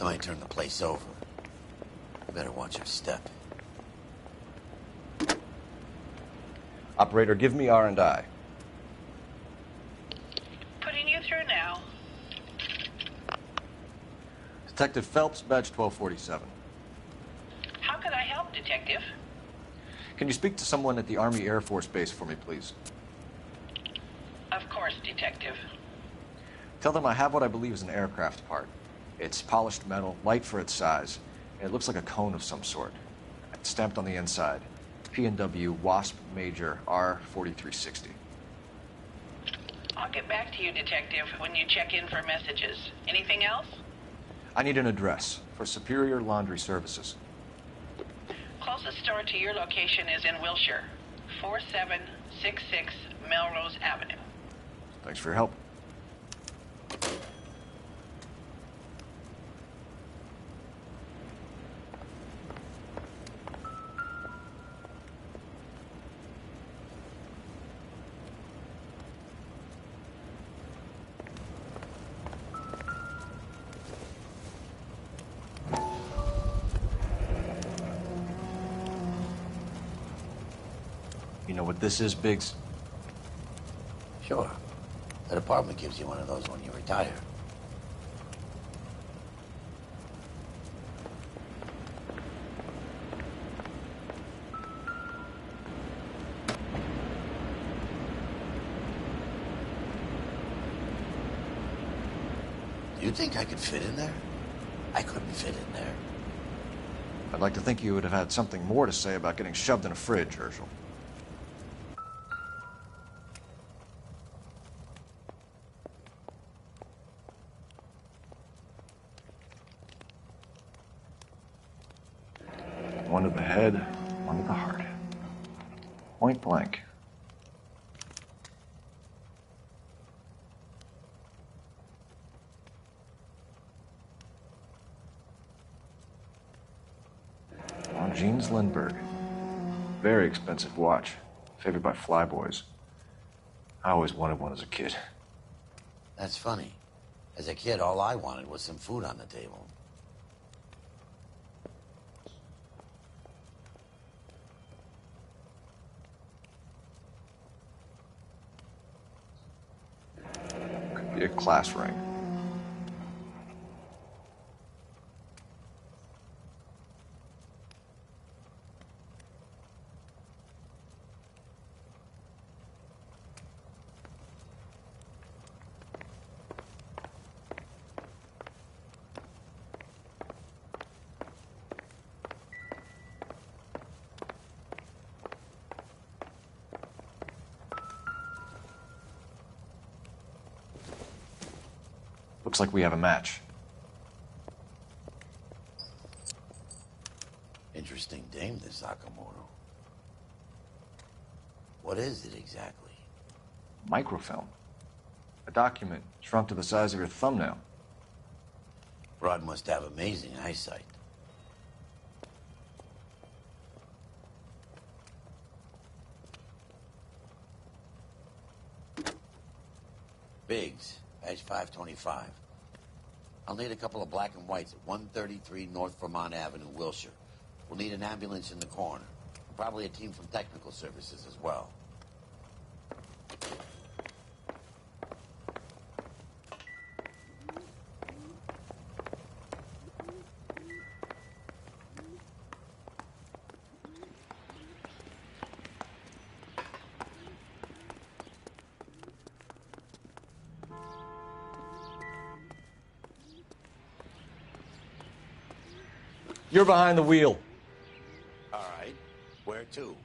Somebody turned the place over. You better watch your step. Operator, give me R&I. Putting you through now. Detective Phelps, badge 1247. How can I help, Detective? Can you speak to someone at the Army Air Force Base for me, please? Of course, Detective. Tell them I have what I believe is an aircraft part. It's polished metal, light for its size, and it looks like a cone of some sort. It's stamped on the inside. P&W Wasp Major R4360. I'll get back to you, Detective, when you check in for messages. Anything else? I need an address for Superior Laundry Services. Closest store to your location is in Wilshire, 4766 Melrose Avenue. Thanks for your help. You know what this is, Biggs? Sure. The department gives you one of those when you retire. Do you think I could fit in there? I couldn't fit in there. I'd like to think you would have had something more to say about getting shoved in a fridge, Herschel. One to the head, one to the heart. Point blank. Jeans Lindbergh. Very expensive watch. Favored by flyboys. I always wanted one as a kid. That's funny. As a kid, all I wanted was some food on the table. Could be a class ring. Looks like we have a match. Interesting dame, this Sakamoto. What is it exactly? Microfilm. A document shrunk to the size of your thumbnail. Rod must have amazing eyesight. Biggs, badge 525. I'll need a couple of black and whites at 133 North Vermont Avenue, Wilshire. We'll need an ambulance in the corner. Probably a team from technical services as well. You're behind the wheel. All right. Where to?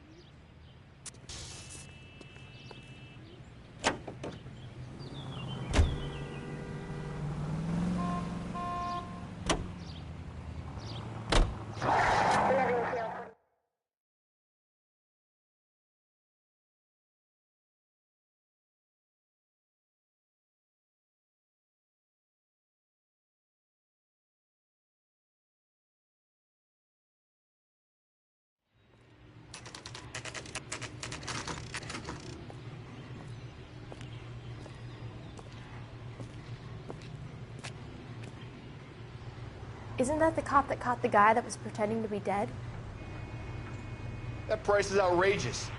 Isn't that the cop that caught the guy that was pretending to be dead? That price is outrageous.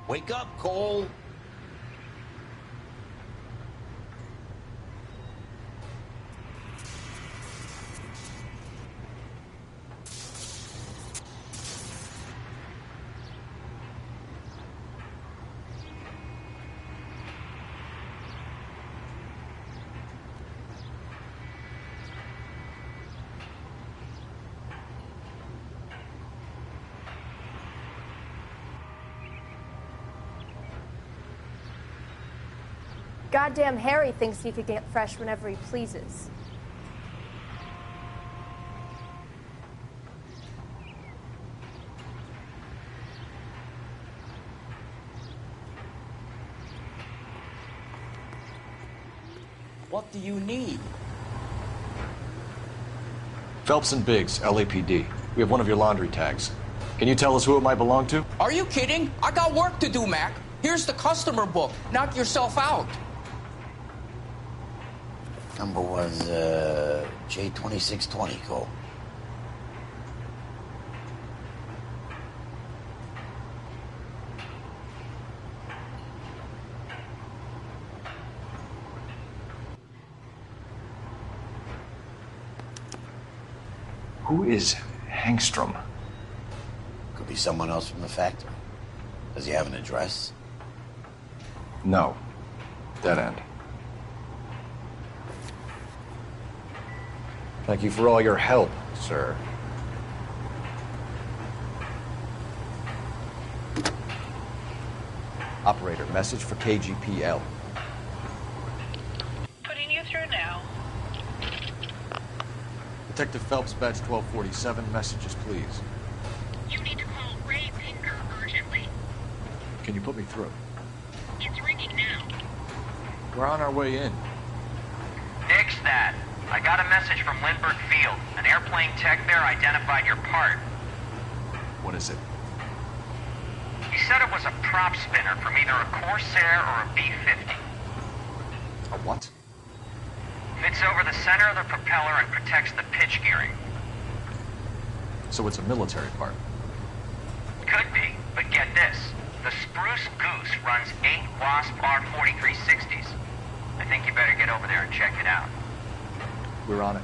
Wake up, Cole. Goddamn Harry thinks he could get fresh whenever he pleases. What do you need? Phelps and Biggs, LAPD. We have one of your laundry tags. Can you tell us who it might belong to? Are you kidding? I got work to do, Mac. Here's the customer book. Knock yourself out. Number was, J2620, Cole. Who is Hangstrom? Could be someone else from the factory. Does he have an address? No. Dead end. Thank you for all your help, sir. Operator, message for KGPL. Putting you through now. Detective Phelps, badge 1247, messages, please. You need to call Ray Pinker urgently. Can you put me through? It's ringing now. We're on our way in. Nix that. I got a message from Lindbergh Field. An airplane tech there identified your part. What is it? He said it was a prop spinner from either a Corsair or a B-50. A what? Fits over the center of the propeller and protects the pitch gearing. So it's a military part. Could be, but get this. The Spruce Goose runs 8 Wasp R-4360s. I think you better get over there and check it out. We're on it.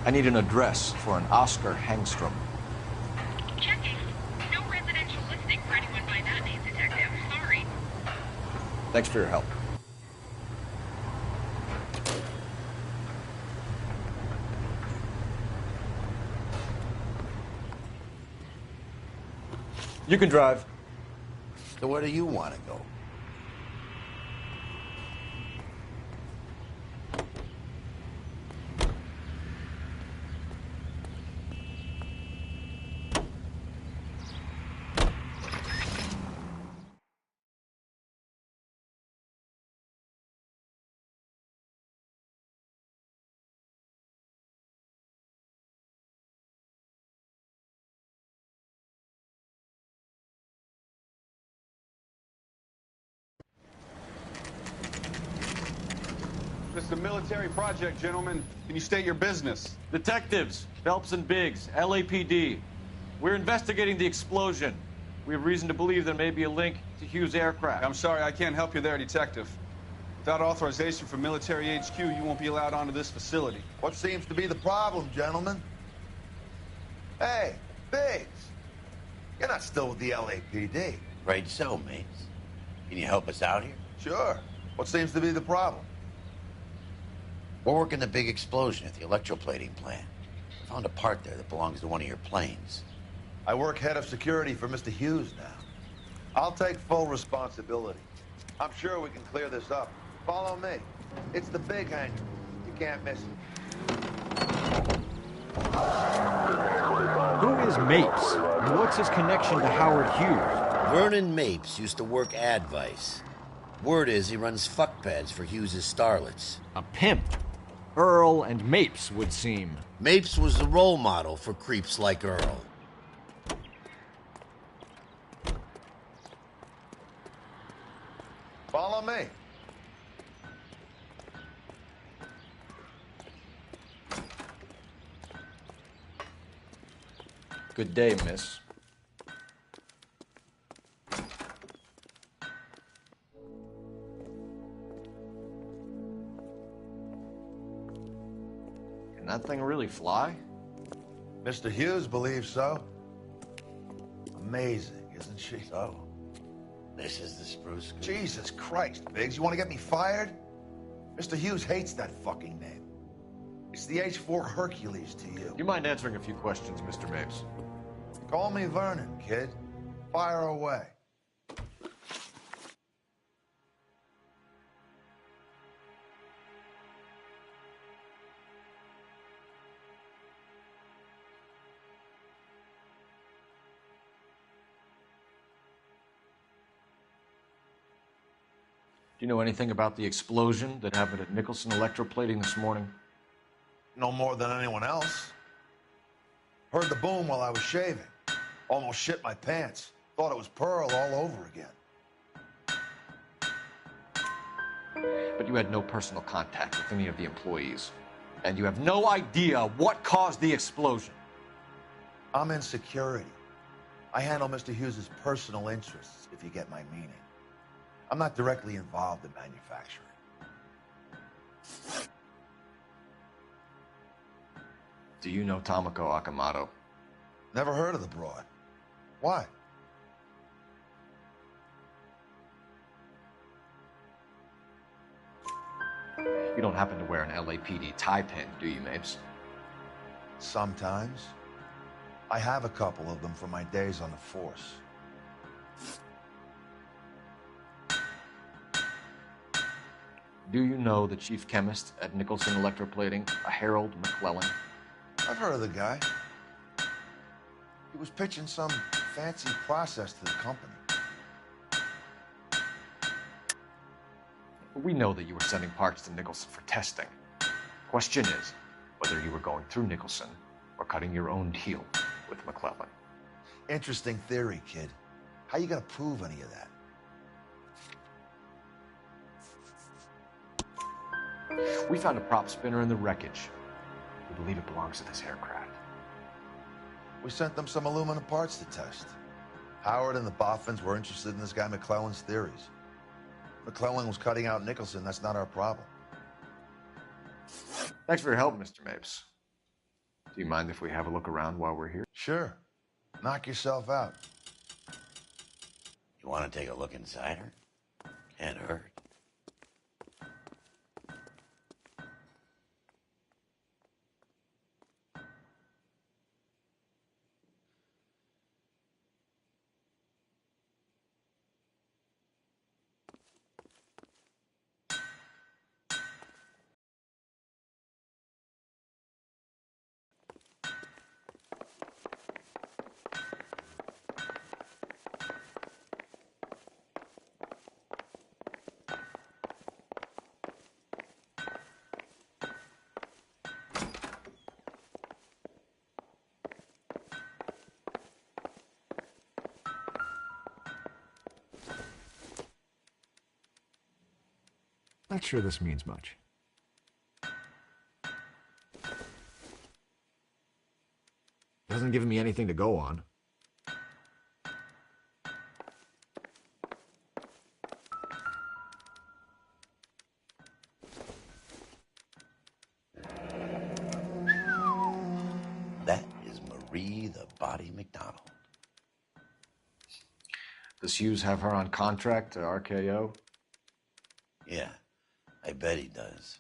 I need an address for an Oscar Hangstrom. Checking. No residential listing for anyone by that name, Detective. Sorry. Thanks for your help. You can drive. So where do you want to go? This is a military project, gentlemen. Can you state your business? Detectives, Phelps and Biggs, LAPD. We're investigating the explosion. We have reason to believe there may be a link to Hughes' aircraft. I'm sorry, I can't help you there, Detective. Without authorization from Military HQ, you won't be allowed onto this facility. What seems to be the problem, gentlemen? Hey, Biggs. You're not still with the LAPD. Right so, mates. Can you help us out here? Sure. What seems to be the problem? We're working the big explosion at the electroplating plant. We found a part there that belongs to one of your planes. I work head of security for Mr. Hughes now. I'll take full responsibility. I'm sure we can clear this up. Follow me. It's the big hangar. You can't miss it. Who is Mapes? And what's his connection to Howard Hughes? Vernon Mapes used to work Advice. Word is he runs fuck pads for Hughes' starlets. A pimp. Earl and Mapes would seem. Mapes was the role model for creeps like Earl. Follow me. Good day, miss. Can that thing really fly? Mr. Hughes believes so. Amazing, isn't she? So, this is the Spruce Goose. Jesus Christ, Biggs, you want to get me fired? Mr. Hughes hates that fucking name. It's the H-4 Hercules to you. You mind answering a few questions, Mr. Mapes? Call me Vernon, kid. Fire away. Do you know anything about the explosion that happened at Nicholson Electroplating this morning? No more than anyone else. Heard the boom while I was shaving. Almost shit my pants. Thought it was Pearl all over again. But you had no personal contact with any of the employees. And you have no idea what caused the explosion. I'm in security. I handle Mr. Hughes' personal interests, if you get my meaning. I'm not directly involved in manufacturing. Do you know Tomoko Akamoto? Never heard of the broad. Why? You don't happen to wear an LAPD tie pin, do you, Mapes? Sometimes. I have a couple of them from my days on the force. Do you know the chief chemist at Nicholson Electroplating, a Harold McClellan? I've heard of the guy. He was pitching some fancy process to the company. We know that you were sending parts to Nicholson for testing. Question is whether you were going through Nicholson or cutting your own deal with McClellan. Interesting theory, kid. How you gonna prove any of that? We found a prop spinner in the wreckage. We believe it belongs to this aircraft. We sent them some aluminum parts to test. Howard and the Boffins were interested in this guy McClellan's theories. McClellan was cutting out Nicholson. That's not our problem. Thanks for your help, Mr. Mapes. Do you mind if we have a look around while we're here? Sure. Knock yourself out. You want to take a look inside her? Can't hurt. Not sure this means much. Hasn't given me anything to go on. That is Marie the Body McDonald. Does Hughes have her on contract to RKO? Yeah, I bet he does.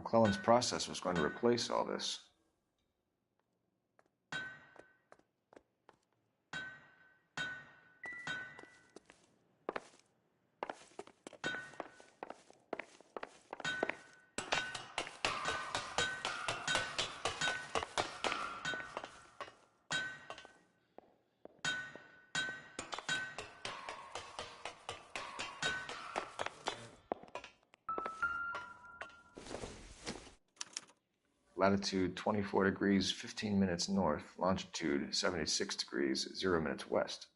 McClellan's process was going to replace all this. Latitude 24 degrees, 15 minutes north. Longitude 76 degrees, 0 minutes west.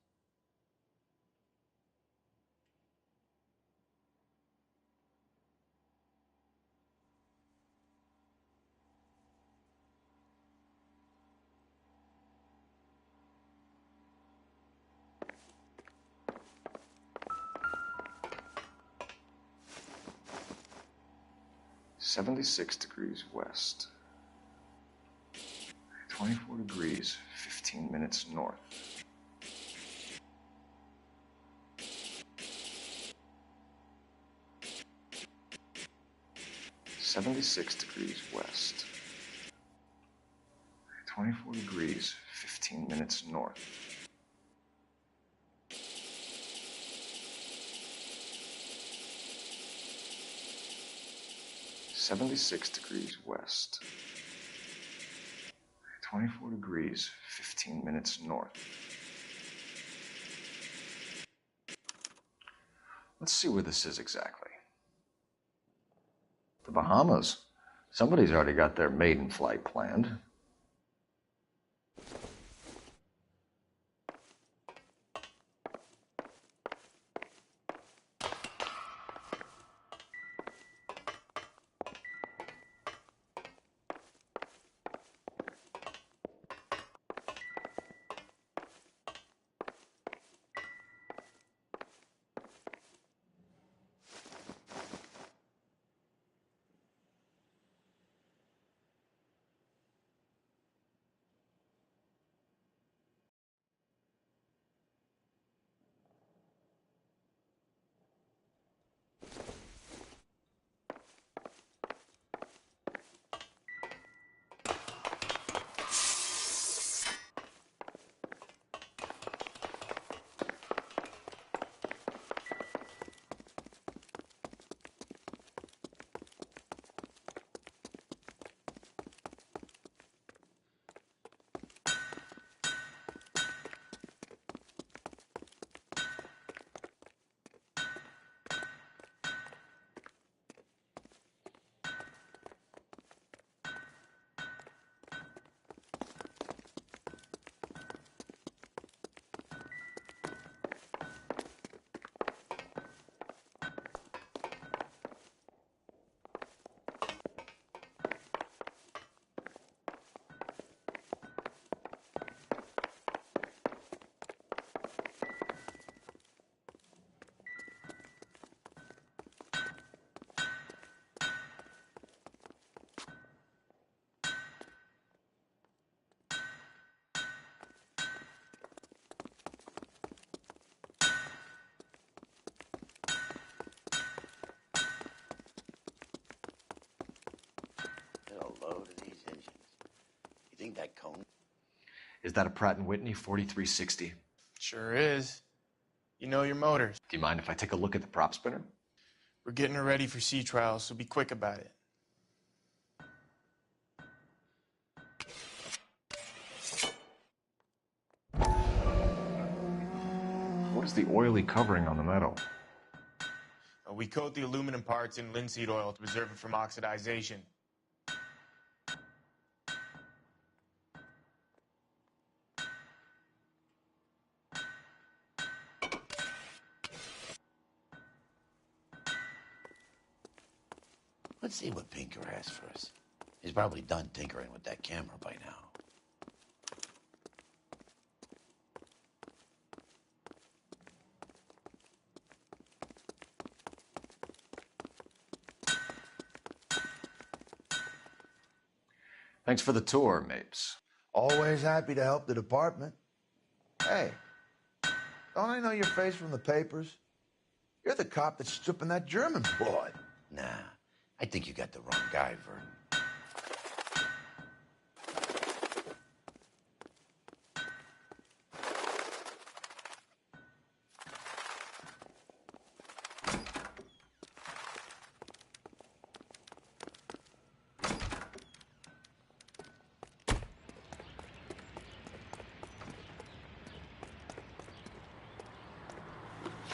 "76 degrees west. 24 degrees, 15 minutes north." "76 degrees west. 24 degrees, 15 minutes north." "76 degrees west. 24 degrees, 15 minutes north. Let's see where this is exactly. The Bahamas. Somebody's already got their maiden flight planned. Load of these engines. You think that cone? Is that a Pratt & Whitney 4360? Sure is. You know your motors. Do you mind if I take a look at the prop spinner? We're getting her ready for sea trials, so be quick about it. What is the oily covering on the metal? We coat the aluminum parts in linseed oil to preserve it from oxidization. Let's see what Pinker has for us. He's probably done tinkering with that camera by now. Thanks for the tour, Mapes. Always happy to help the department. Hey, don't I know your face from the papers? You're the cop that's stripping that German broad. Nah, I think you got the wrong guy, Vern.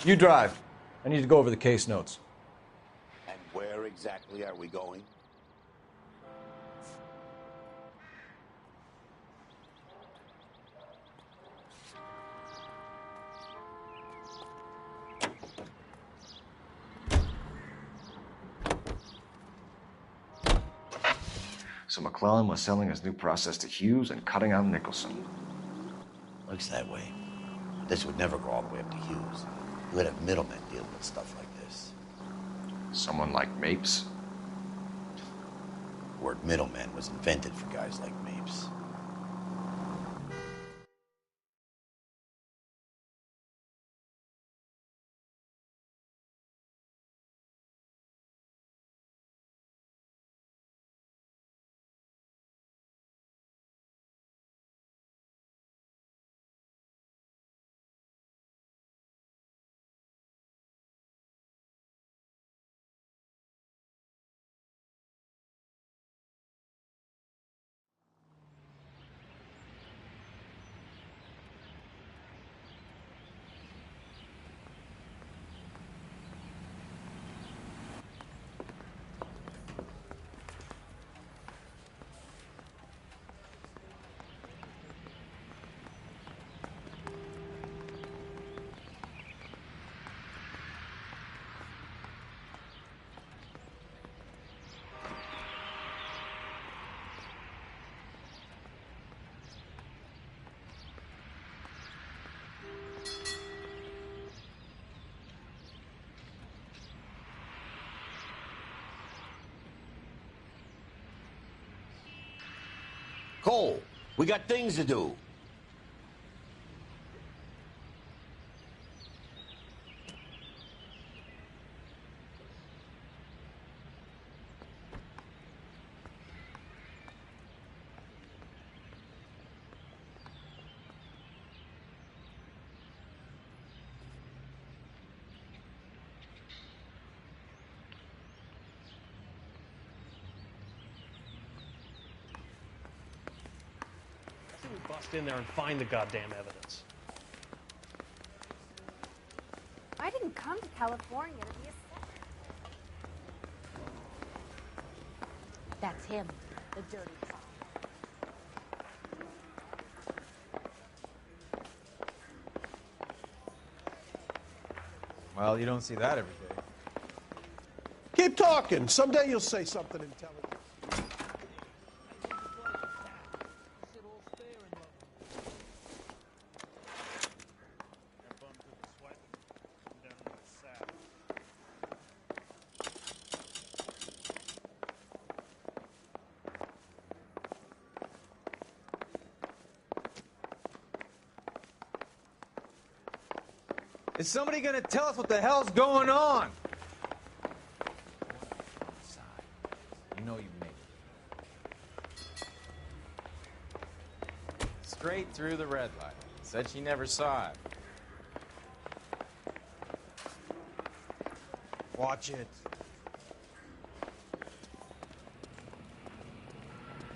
You drive. I need to go over the case notes. And where exactly are we going? So McClellan was selling his new process to Hughes and cutting out Nicholson. Looks that way. This would never go all the way up to Hughes. You would have middlemen dealing with stuff like this. Someone like Mapes? The word middleman was invented for guys like Mapes. Cole, we got things to do. Bust in there and find the goddamn evidence. I didn't come to California to be a setter. That's him, the dirty clown. Well, you don't see that every day. Keep talking. Someday you'll say something intelligent. Is somebody gonna tell us what the hell's going on? You know you made it. Straight through the red light. Said she never saw it. Watch it.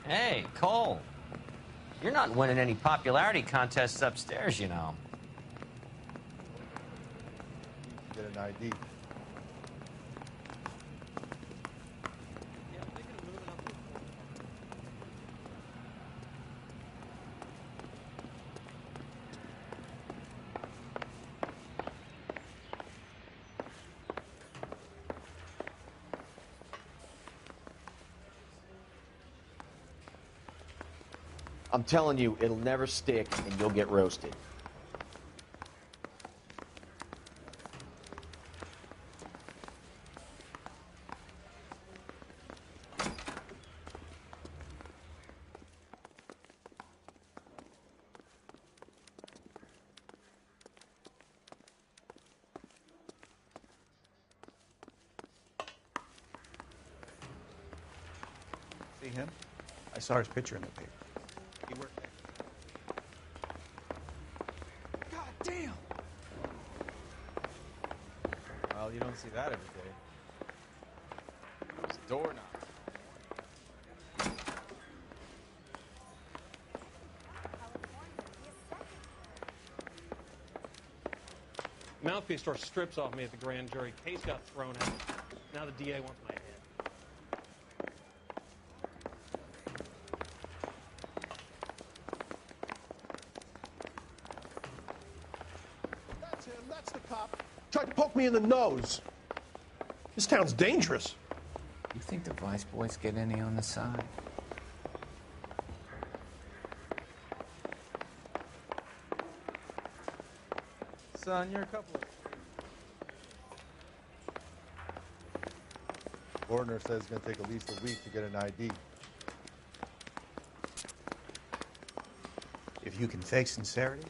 Hey, Cole. You're not winning any popularity contests upstairs, you know. Get an ID. I'm telling you, it'll never stick and you'll get roasted. him? I saw his picture in the paper. He worked there. God damn! Well, you don't see that every day. It's a doorknob. Mouthpiece store strips off me at the grand jury. Case got thrown out. Now the DA wants my head. That's him. That's the cop. Tried to poke me in the nose. This town's dangerous. You think the Vice boys get any on the side? Son, you're a couple of... Coroner says it's going to take at least a week to get an ID. If you can fake sincerity.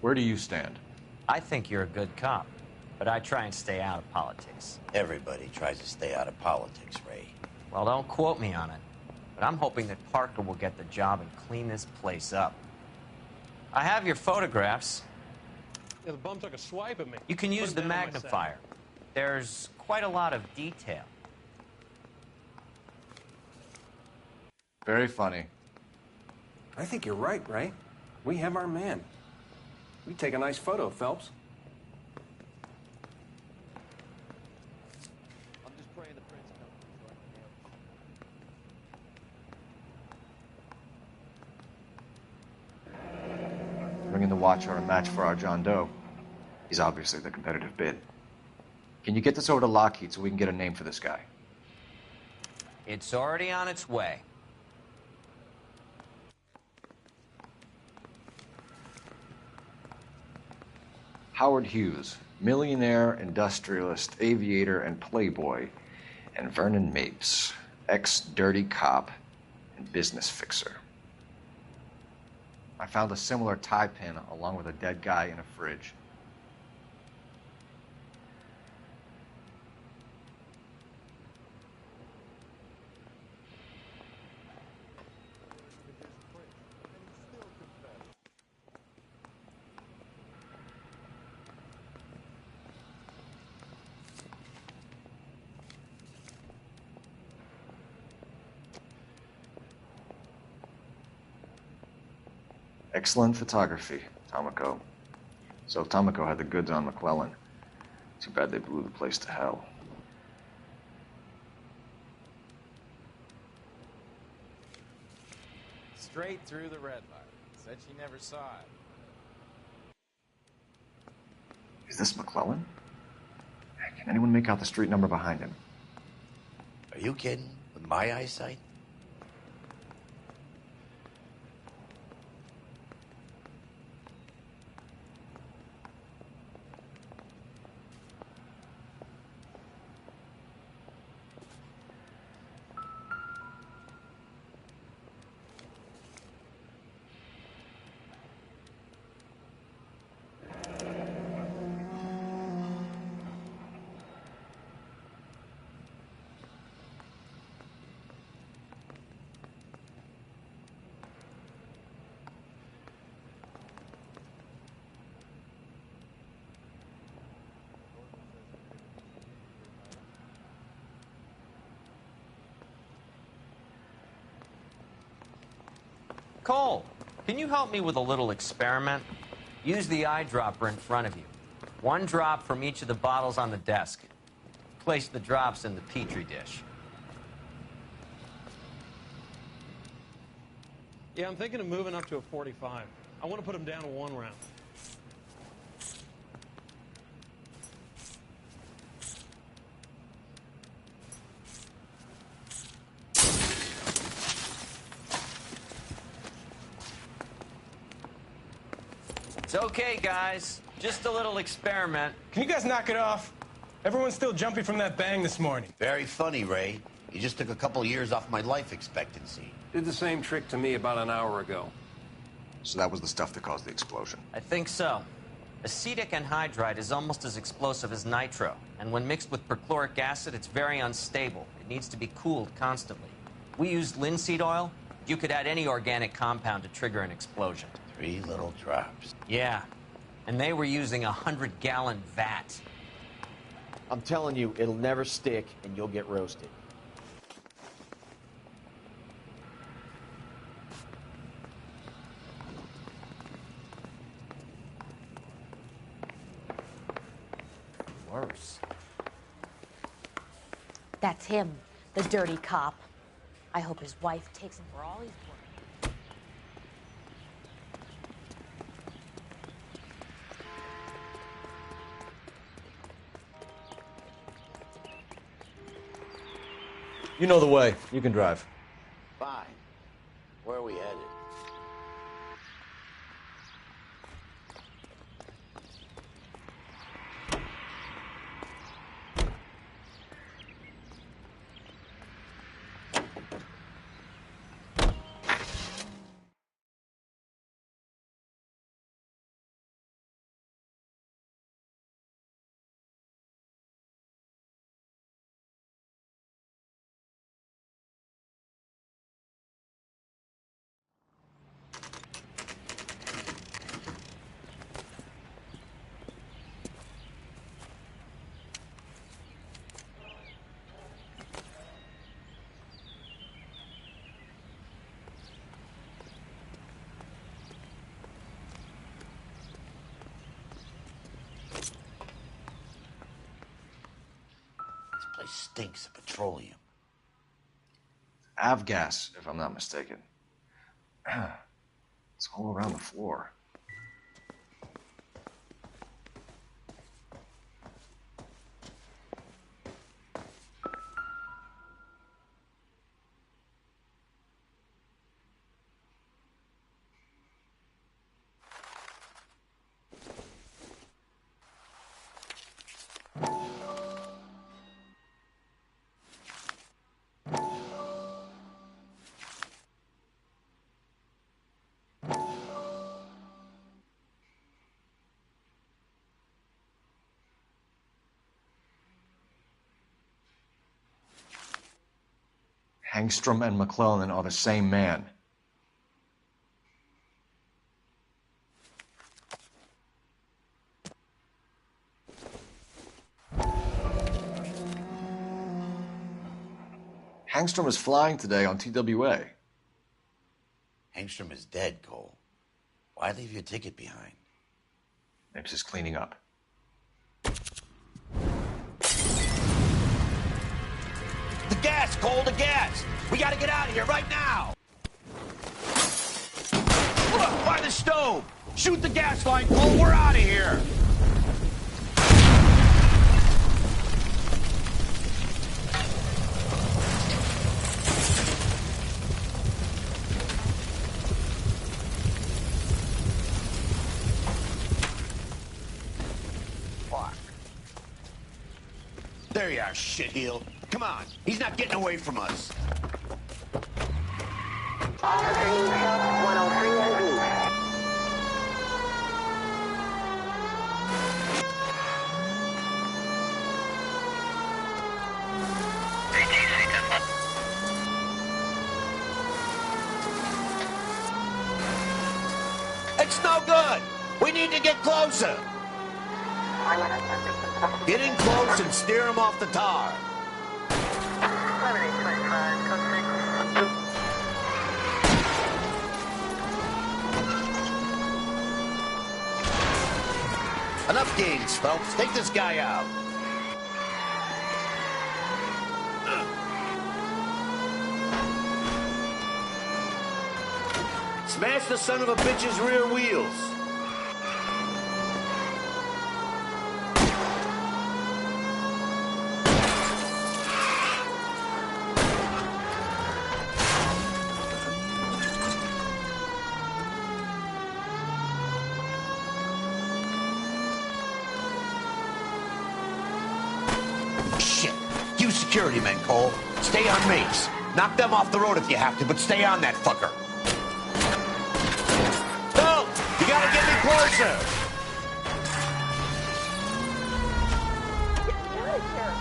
Where do you stand? I think you're a good cop, but I try and stay out of politics. Everybody tries to stay out of politics, Ray. Well, don't quote me on it, but I'm hoping that Parker will get the job and clean this place up. I have your photographs. Yeah, the bum took a swipe at me. You can use Put the it down on my magnifier. There's quite a lot of detail. Very funny. I think you're right, Ray. We have our man. We take a nice photo, Phelps. I'm just praying the prince comes so I can nail it. Bringing the watch are a match for our John Doe. He's obviously the competitive bid. Can you get this over to Lockheed so we can get a name for this guy? It's already on its way. Howard Hughes, millionaire, industrialist, aviator, and playboy, and Vernon Mapes, ex-dirty cop and business fixer. I found a similar tie pin along with a dead guy in a fridge. Excellent photography, Tomoko. So Tomoko had the goods on McClellan. Too bad they blew the place to hell. Straight through the red light. Said she never saw it. Is this McClellan? Can anyone make out the street number behind him? Are you kidding? With my eyesight? Cole, can you help me with a little experiment? Use the eyedropper in front of you. One drop from each of the bottles on the desk. Place the drops in the Petri dish. Yeah, I'm thinking of moving up to a 45. I want to put him down to 1 round. It's okay, guys. Just a little experiment. Can you guys knock it off? Everyone's still jumping from that bang this morning. Very funny, Ray. You just took a couple of years off my life expectancy. Did the same trick to me about an hour ago. So that was the stuff that caused the explosion. I think so. Acetic anhydride is almost as explosive as nitro, and when mixed with perchloric acid, it's very unstable. It needs to be cooled constantly. We used linseed oil. You could add any organic compound to trigger an explosion. 3 little drops. Yeah, and they were using a 100-gallon vat. I'm telling you, it'll never stick, and you'll get roasted. Worse. That's him, the dirty cop. I hope his wife takes him for all he's worth. You know the way. You can drive. Fine. Where are we headed? This place stinks of petroleum. Avgas, if I'm not mistaken. It's all around the floor. Hangstrom and McClellan are the same man. Hangstrom is flying today on TWA. Hangstrom is dead, Cole. Why leave your ticket behind? Mapes is cleaning up. The gas, Cole, the gas! We gotta get out of here right now! Look, by the stove! Shoot the gas line, Cole, we're out of here! Fuck. There you are, shitheel. Come on, he's not getting away from us. Officer needs help, 103 and B. It's no good. We need to get closer. Get in close and steer him off the tar. Enough games, Phelps. Take this guy out. Smash the son of a bitch's rear wheels. Shit. Use security men, Cole. Stay on Mapes. Knock them off the road if you have to, but stay on that fucker. No! You gotta get me closer! Get me out of here.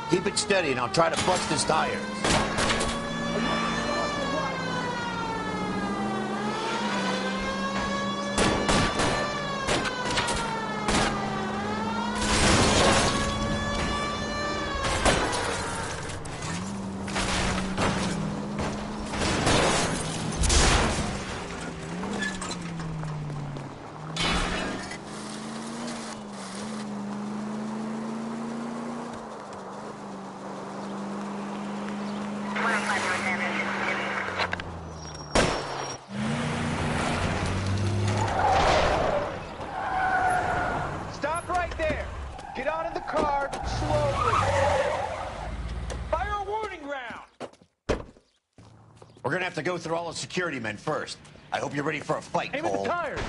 Keep it steady and I'll try to bust his tires. Stop right there. Get out of the car slowly. Fire a warning round. We're gonna have to go through all the security men first. I hope you're ready for a fight, Aim at Cole. the tires.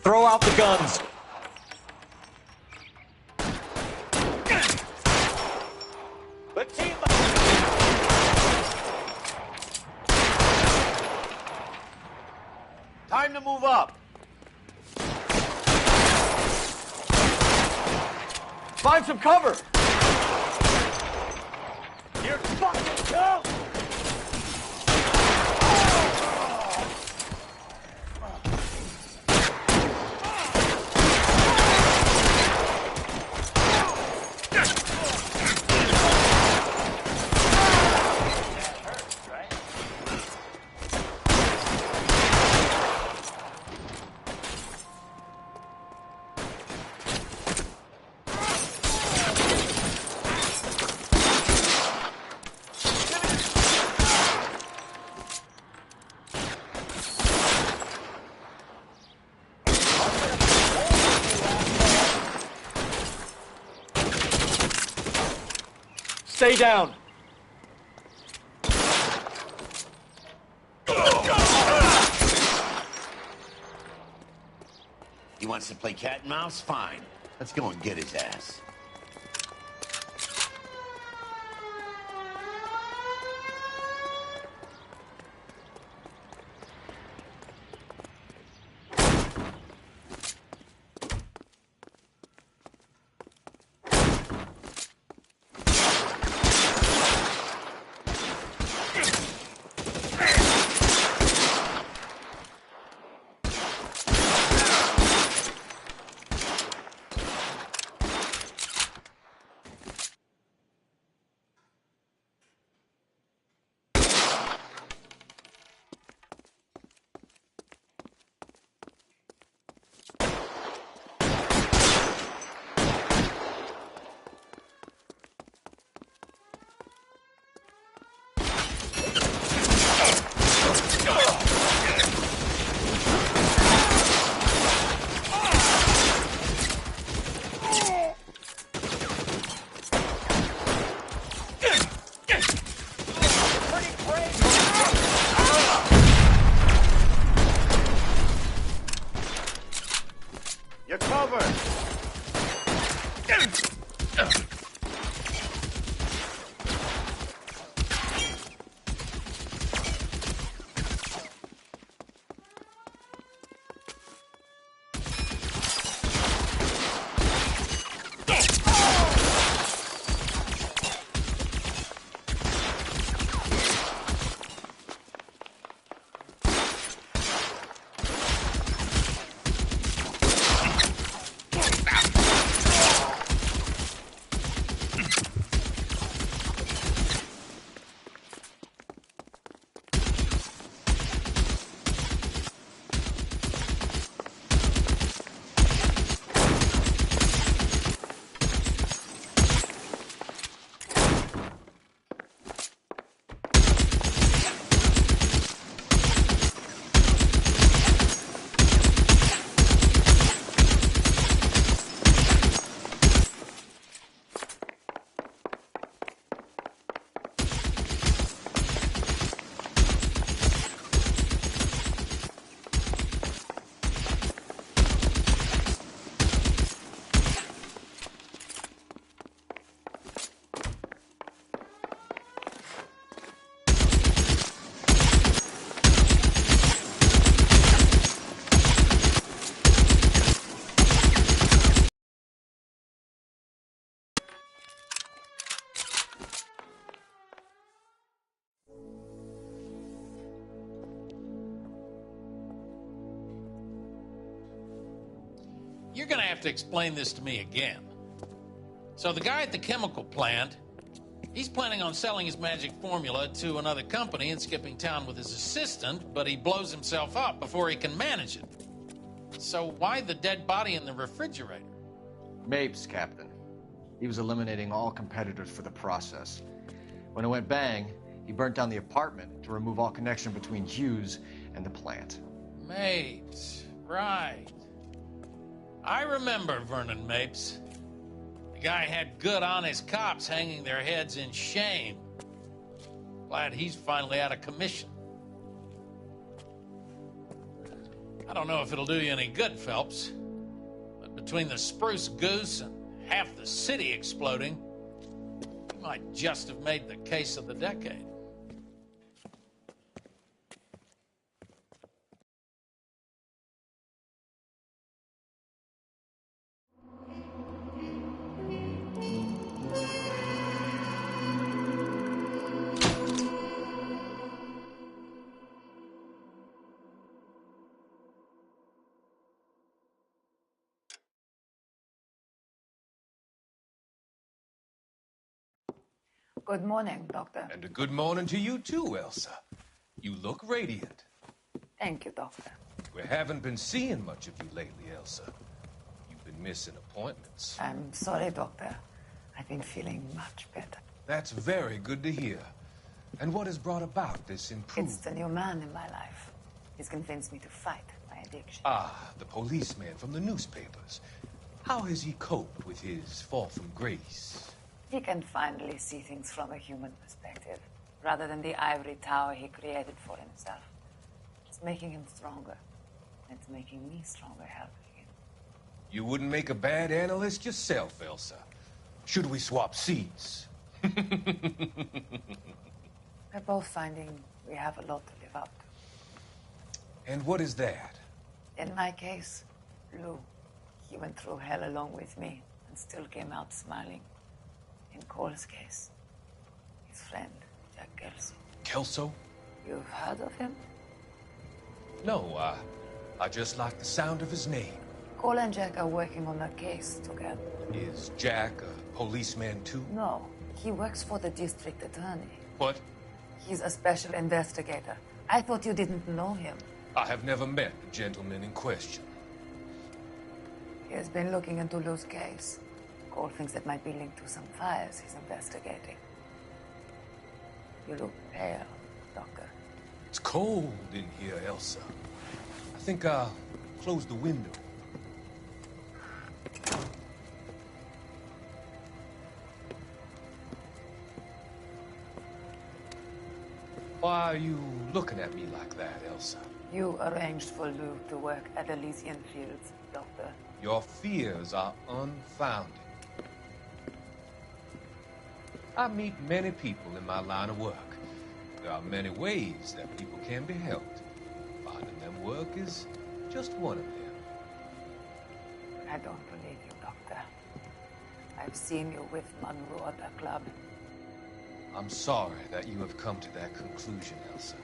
Throw out the guns. Let's see. Time to move up. Find some cover. You're fucking dumb. Stay down. He wants to play cat and mouse? Fine. Let's go and get his ass. you're gonna have to explain this to me again. So the guy at the chemical plant, he's planning on selling his magic formula to another company and skipping town with his assistant, but he blows himself up before he can manage it. So why the dead body in the refrigerator? Mapes, Captain. He was eliminating all competitors for the process. When it went bang, he burnt down the apartment to remove all connection between Hughes and the plant. Mapes, right. I remember Vernon Mapes. The guy had good, honest cops hanging their heads in shame. Glad he's finally out of commission. I don't know if it'll do you any good, Phelps, but between the Spruce Goose and half the city exploding, you might just have made the case of the decade. Good morning, Doctor. And a good morning to you too, Elsa. You look radiant. Thank you, Doctor. We haven't been seeing much of you lately, Elsa. You've been missing appointments. I'm sorry, Doctor. I've been feeling much better. That's very good to hear. And what has brought about this improvement? It's the new man in my life. He's convinced me to fight my addiction. Ah, the policeman from the newspapers. How has he coped with his fall from grace? He can finally see things from a human perspective, rather than the ivory tower he created for himself. It's making him stronger. It's making me stronger helping him. You wouldn't make a bad analyst yourself, Elsa. Should we swap seats? We're both finding we have a lot to live up to. And what is that? In my case, Lou. He went through hell along with me and still came out smiling. In Cole's case, his friend, Jack Kelso. Kelso? You've heard of him? No, I just like the sound of his name. Cole and Jack are working on a case together. Is Jack a policeman too? No, he works for the district attorney. What? He's a special investigator. I thought you didn't know him. I have never met the gentleman in question. He has been looking into Lou's case. Cole thinks it might be linked to some fires he's investigating. You look pale, Doctor. It's cold in here, Elsa. I think I'll close the window. Why are you looking at me like that, Elsa? You arranged for Lou to work at Elysian Fields, Doctor. Your fears are unfounded. I meet many people in my line of work. There are many ways that people can be helped. Finding them work is just one of them. I don't believe you, Doctor. I've seen you with Monroe at the club. I'm sorry that you have come to that conclusion, Elsa.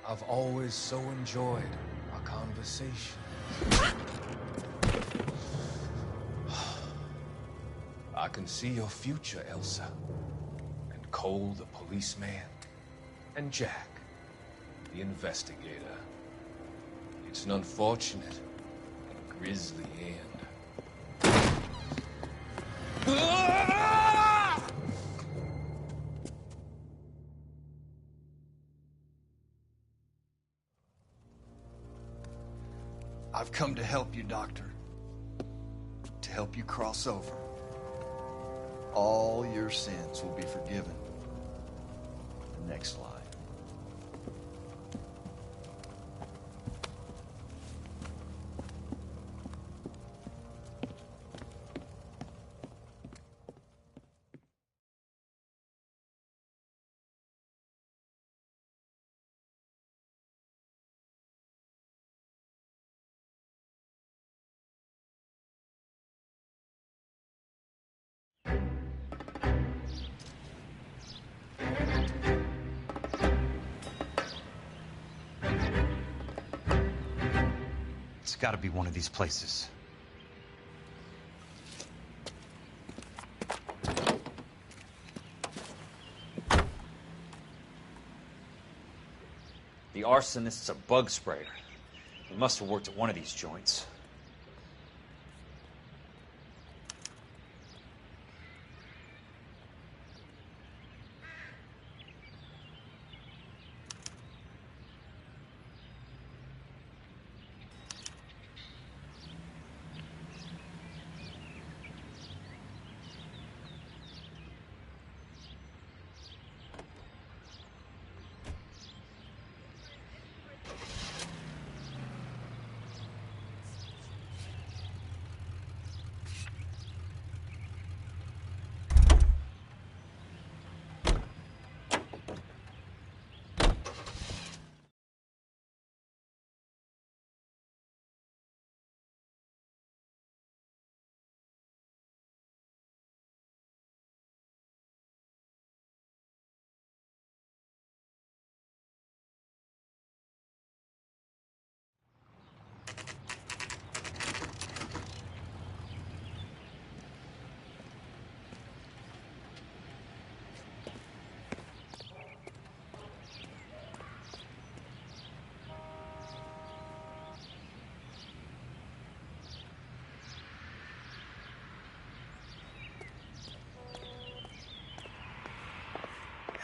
I've always so enjoyed our conversations. I can see your future, Elsa. And Cole, the policeman. And Jack, the investigator. It's an unfortunate and grisly end. I've come to help you, Doctor. To help you cross over. All your sins will be forgiven. The next line. It's gotta be one of these places. The arsonist's a bug sprayer. He must have worked at one of these joints.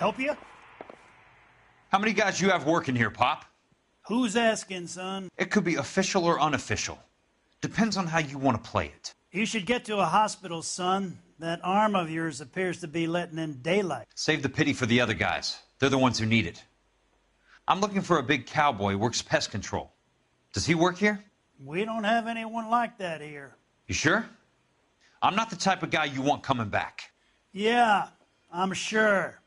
Help you? How many guys you have working here, Pop? Who's asking, son? It could be official or unofficial. Depends on how you want to play it. You should get to a hospital, son. That arm of yours appears to be letting in daylight. Save the pity for the other guys. They're the ones who need it. I'm looking for a big cowboy who works pest control. Does he work here? We don't have anyone like that here. You sure? I'm not the type of guy you want coming back. Yeah, I'm sure.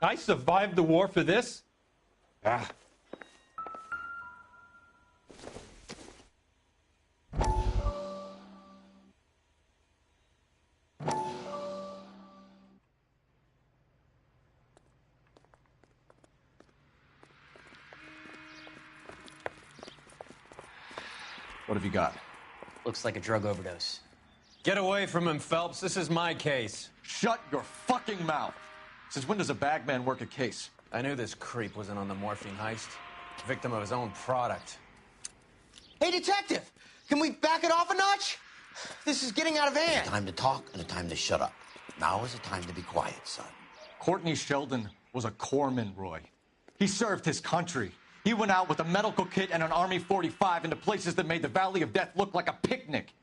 I survived the war for this? Ah. What have you got? Looks like a drug overdose. Get away from him, Phelps. This is my case. Shut your fucking mouth. Since when does a bagman work a case? I knew this creep wasn't on the morphine heist. Victim of his own product. Hey, detective! Can we back it off a notch? This is getting out of hand. There's a time to talk and a time to shut up. Now is the time to be quiet, son. Courtney Sheldon was a corpsman, Roy. He served his country. He went out with a medical kit and an Army 45 into places that made the Valley of Death look like a picnic.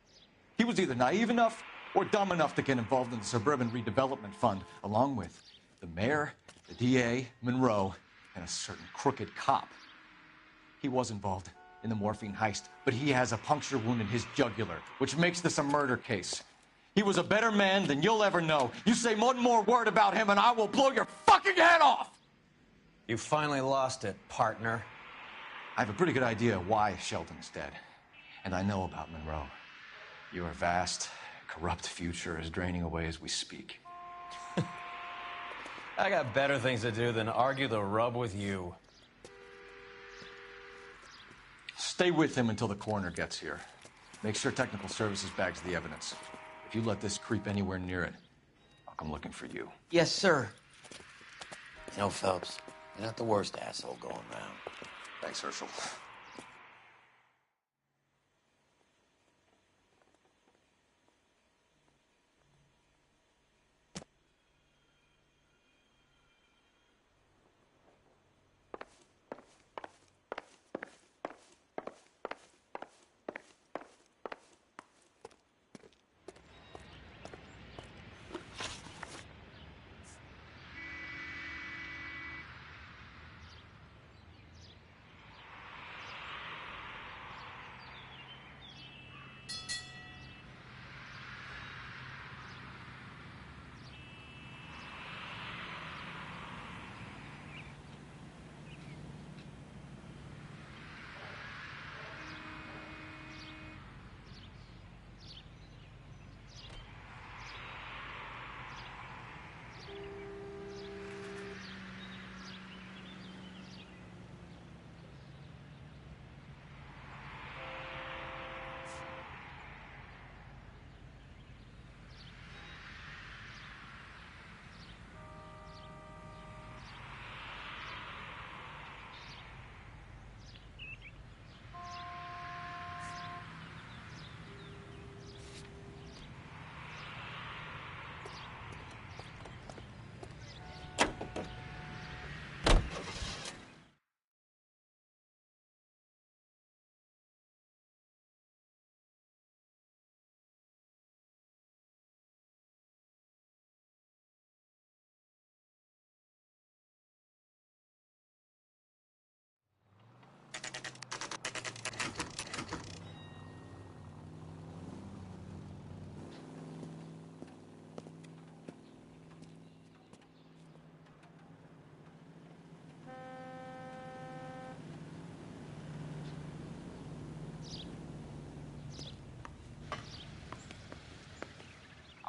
He was either naive enough or dumb enough to get involved in the Suburban Redevelopment Fund, along with the mayor, the DA, Monroe, and a certain crooked cop. He was involved in the morphine heist, but he has a puncture wound in his jugular, which makes this a murder case. He was a better man than you'll ever know. You say one more word about him and I will blow your fucking head off! You finally lost it, partner. I have a pretty good idea why Sheldon's dead. And I know about Monroe. Your vast, corrupt future is draining away as we speak. I got better things to do than argue the rub with you. Stay with him until the coroner gets here. Make sure technical services bags the evidence. If you let this creep anywhere near it, I'll come looking for you. Yes, sir. You know, Phelps, you're not the worst asshole going around. Thanks, Herschel.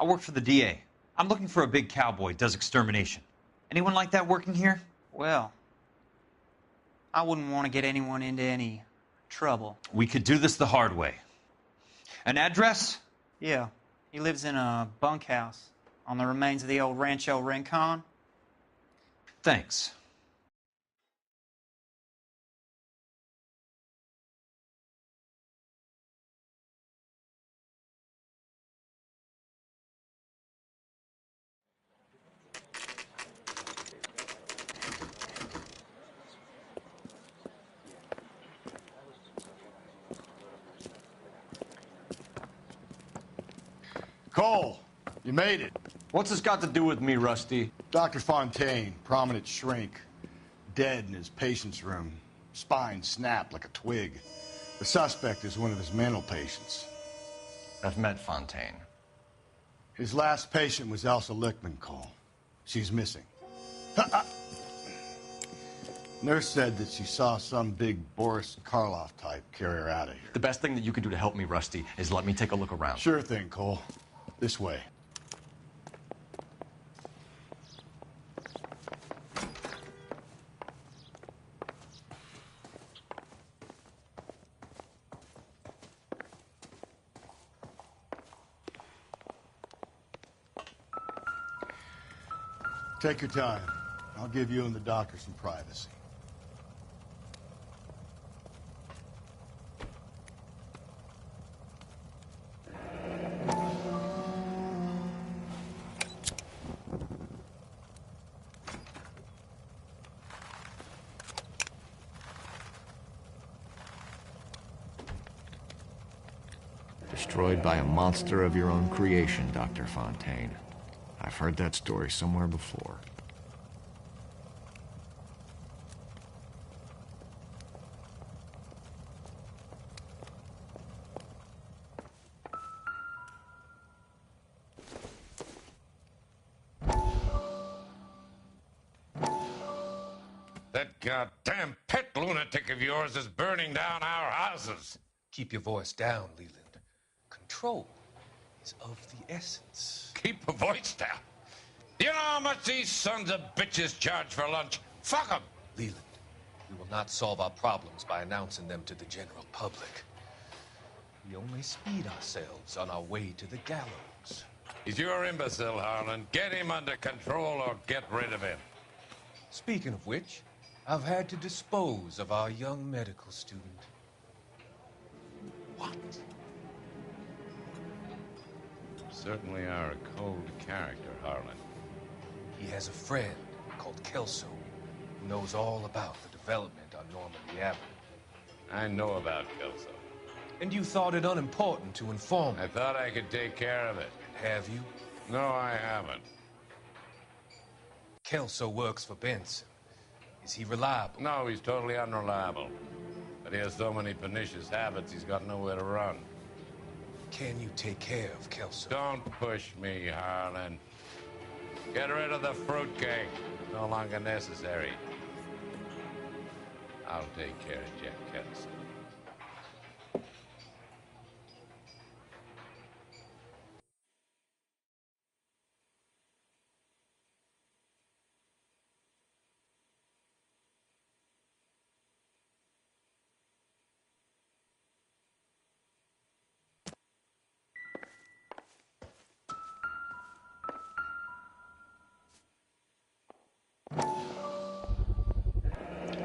I work for the DA. I'm looking for a big cowboy, does extermination. Anyone like that working here? Well, I wouldn't want to get anyone into any trouble. We could do this the hard way. An address? Yeah, he lives in a bunkhouse on the remains of the old Rancho Rincon. Thanks. Cole, you made it. What's this got to do with me, Rusty? Dr. Fontaine, prominent shrink, dead in his patient's room. Spine snapped like a twig. The suspect is one of his mental patients. I've met Fontaine. His last patient was Elsa Lichtman, Cole. She's missing. Nurse said that she saw some big Boris Karloff type carry her out of here. The best thing that you can do to help me, Rusty, is let me take a look around. Sure thing, Cole. This way. Take your time. I'll give you and the doctor some privacy. Destroyed by a monster of your own creation, Dr. Fontaine. I've heard that story somewhere before. That goddamn pet lunatic of yours is burning down our houses. Keep your voice down, Leland. Control is of the essence. Keep your voice down? You know how much these sons of bitches charge for lunch? Fuck them. Leland, we will not solve our problems by announcing them to the general public. We only speed ourselves on our way to the gallows. He's your imbecile, Harlan. Get him under control or get rid of him. Speaking of which, I've had to dispose of our young medical student. What? Certainly are a cold character, Harlan. He has a friend called Kelso who knows all about the development on Normandy Avenue. I know about Kelso. And you thought it unimportant to inform me. I thought I could take care of it. And have you? No, I haven't. Kelso works for Benson. Is he reliable? No, he's totally unreliable. But he has so many pernicious habits, he's got nowhere to run. Can you take care of Kelso? Don't push me, Harlan. Get rid of the fruitcake. It's no longer necessary. I'll take care of Jack Kelso.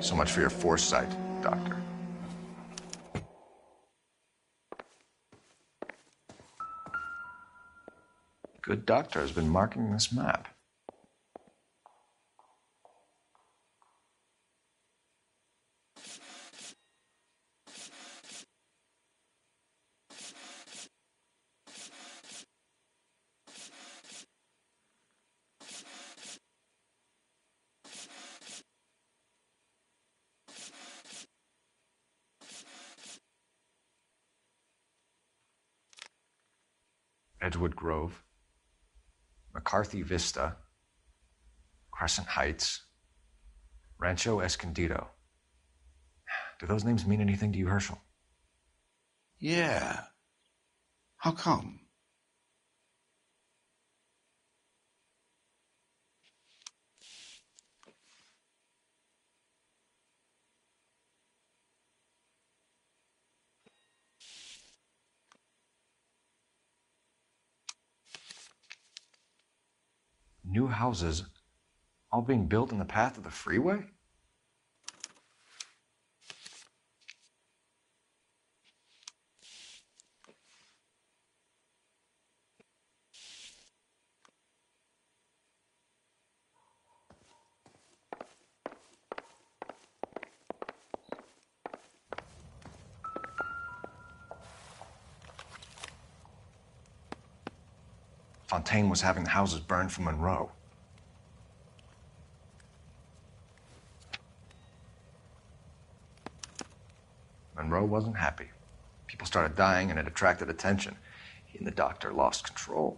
So much for your foresight, Doctor. Good doctor has been marking this map. Edgewood Grove, McCarthy Vista, Crescent Heights, Rancho Escondido. Do those names mean anything to you, Herschel? Yeah. How come? New houses all being built in the path of the freeway? Fontaine was having the houses burned from Monroe. Monroe wasn't happy. People started dying and it attracted attention. He and the doctor lost control.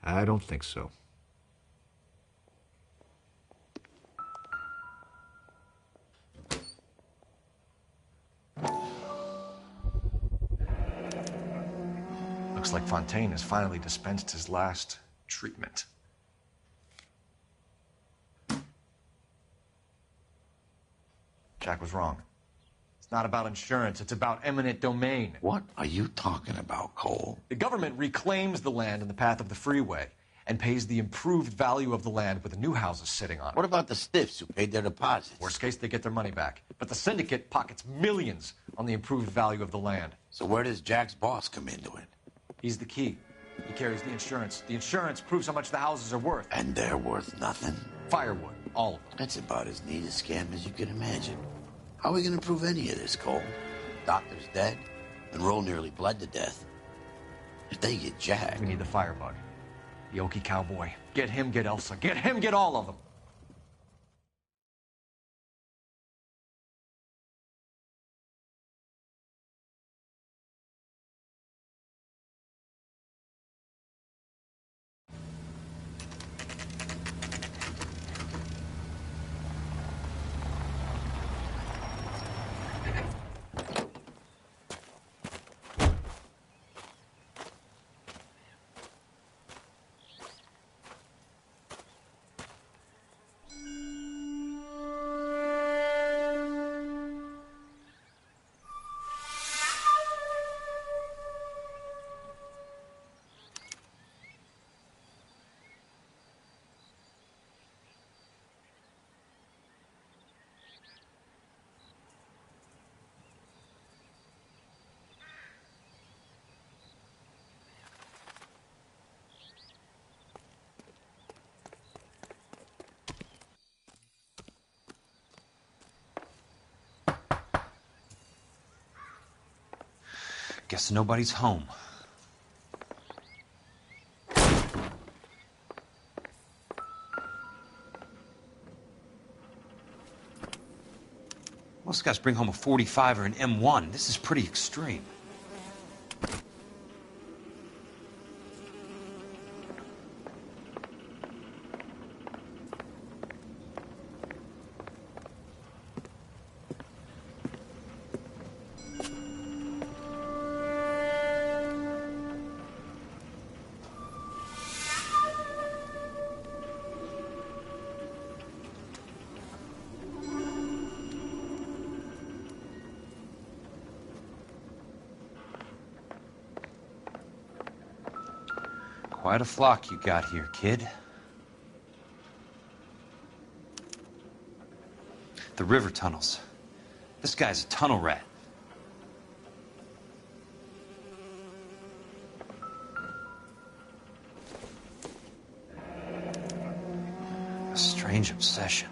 I don't think so. Looks like Fontaine has finally dispensed his last treatment. Jack was wrong. It's not about insurance, it's about eminent domain. What are you talking about, Cole? The government reclaims the land in the path of the freeway and pays the improved value of the land with the new houses sitting on it. What about the stiffs who paid their deposits? Worst case, they get their money back. But the syndicate pockets millions on the improved value of the land. So where does Jack's boss come into it? He's the key. He carries the insurance. The insurance proves how much the houses are worth. And they're worth nothing? Firewood, all of them. That's about as neat a scam as you can imagine. How are we going to prove any of this, Cole? Doctor's dead. Monroe nearly bled to death. If they get Jack... We need the firebug. The Okie cowboy. Get him, get Elsa. Get him, get all of them. Guess nobody's home. Most guys bring home a 45 or an M1. This is pretty extreme. Quite a flock you got here, kid. The river tunnels. This guy's a tunnel rat. A strange obsession.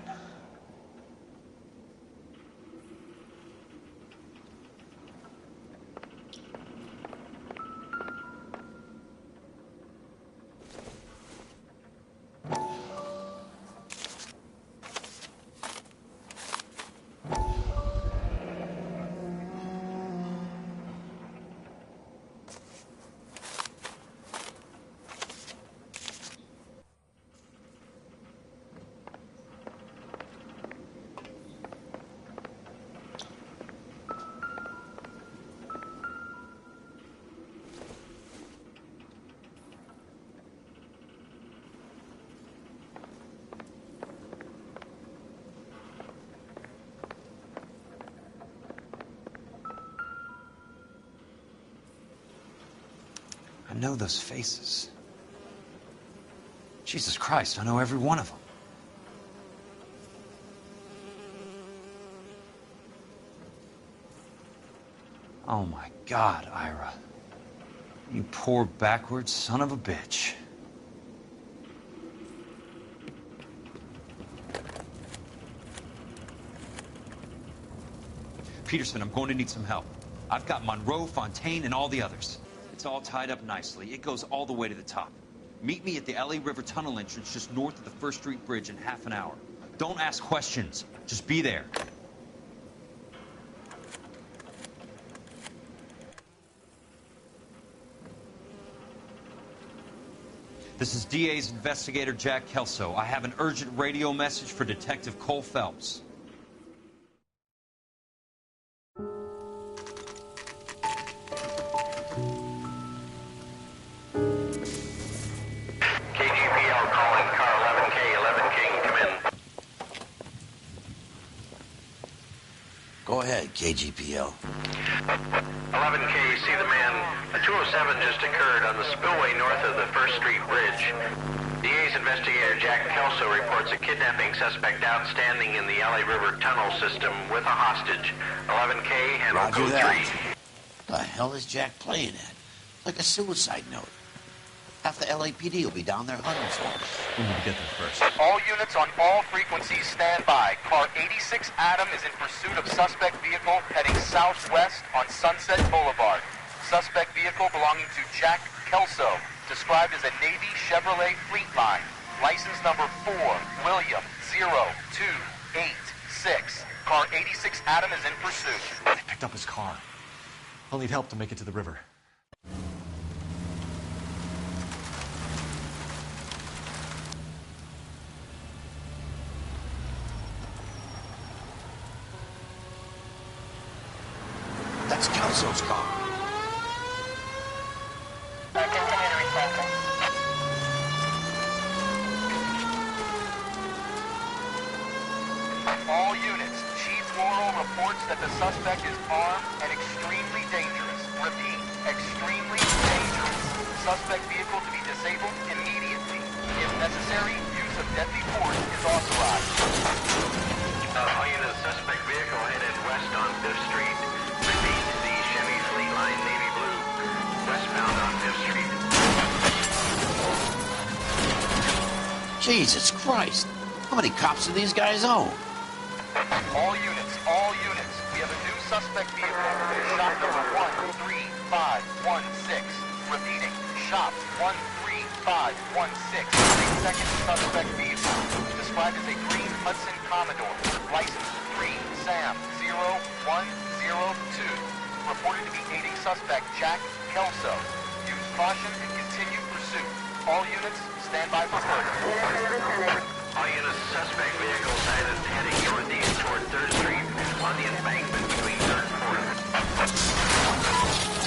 I know those faces. Jesus Christ, I know every one of them. Oh my God, Ira. You poor backwards son of a bitch. Peterson, I'm going to need some help. I've got Monroe, Fontaine, and all the others. It's all tied up nicely. It goes all the way to the top. Meet me at the LA River Tunnel entrance just north of the 1st Street Bridge in half an hour. Don't ask questions. Just be there. This is DA's investigator, Jack Kelso. I have an urgent radio message for Detective Cole Phelps. KGPL calling car 11K, 11 King, come in. Go ahead, KGPL. 11K, see the man. A 207 just occurred on the spillway north of the 1st Street Bridge. DA's investigator Jack Kelso reports a kidnapping suspect outstanding in the LA River tunnel system with a hostage. 11K, handle Roger code that. 3. The hell is Jack playing at? Like a suicide note. Half the LAPD will be down there hunting for him. We need to get there first. All units on all frequencies stand by. Car 86 Adam is in pursuit of suspect vehicle heading southwest on Sunset Boulevard. Suspect vehicle belonging to Jack Kelso, described as a Navy Chevrolet Fleetline. License number 4, William 0286. Car 86 Adam is in pursuit. They picked up his car. I'll need help to make it to the river. That's Kelso's car. All units, Chief Laurel reports that the suspect is armed and extremely dangerous. Repeat, extremely dangerous. Suspect vehicle to be disabled immediately. If necessary, use of deadly force is authorized. All units, suspect vehicle headed west on 5th Street. Repeat, the Chevy Fleetline Navy Blue. Westbound on 5th Street. Jesus Christ. How many cops do these guys own? All units, we have a new suspect vehicle. Shop number 13516. Repeating, shop 13516. A second suspect vehicle, described as a green Hudson Commodore. License 3 Sam 0102. Reported to be aiding suspect Jack Kelso. Use caution and continue pursuit. All units, stand by for further. All units, suspect vehicle sighted heading northeast toward 3rd Street on the embankment between 3rd and 4th.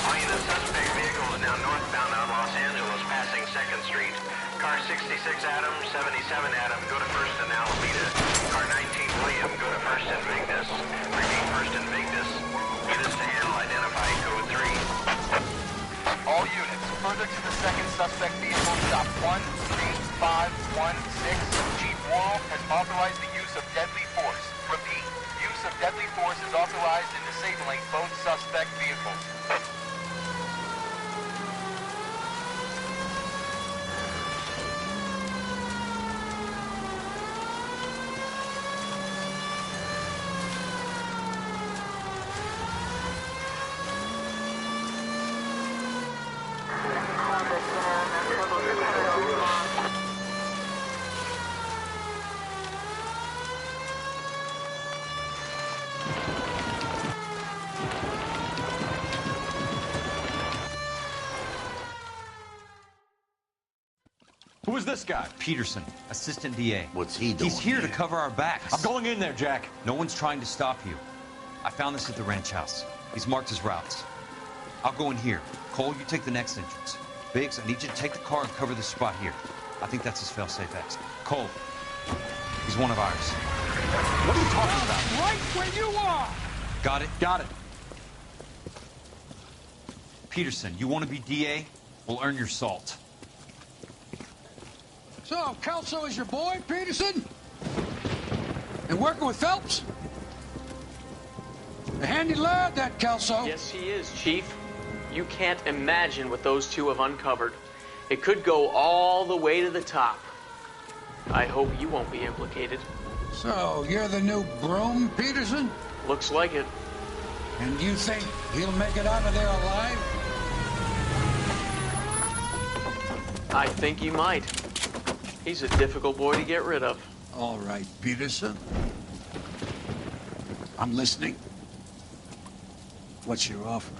All units, suspect vehicle is now northbound on Los Angeles, passing 2nd Street. Car 66 Adam, 77 Adam, go to 1st and Alameda. Car 19 William, go to 1st and Vignes. Repeat 1st and Vignes. Units to handle, identify code 3. All units, further to the second suspect vehicle, shop 13516. Chief Worrell has authorized the use of deadly force. Repeat, Deadly force is authorized in disabling both suspect vehicles. Who is this guy? Peterson, assistant DA. What's he doing He's here to here? cover our backs. I'm going in there, Jack. No one's trying to stop you. I found this at the ranch house. He's marked his routes. I'll go in here. Cole, you take the next entrance. Biggs, I need you to take the car and cover this spot here. I think that's his fail-safe exit. Cole, he's one of ours. What are you talking about? Right where you are! Got it? Got it. Peterson, you want to be DA? We'll earn your salt. So, Kelso is your boy, Peterson? And working with Phelps? A handy lad, that Kelso. Yes, he is, Chief. You can't imagine what those two have uncovered. It could go all the way to the top. I hope you won't be implicated. So, you're the new broom, Peterson? Looks like it. And you think he'll make it out of there alive? I think he might. He's a difficult boy to get rid of. All right, Peterson. I'm listening. What's your offer?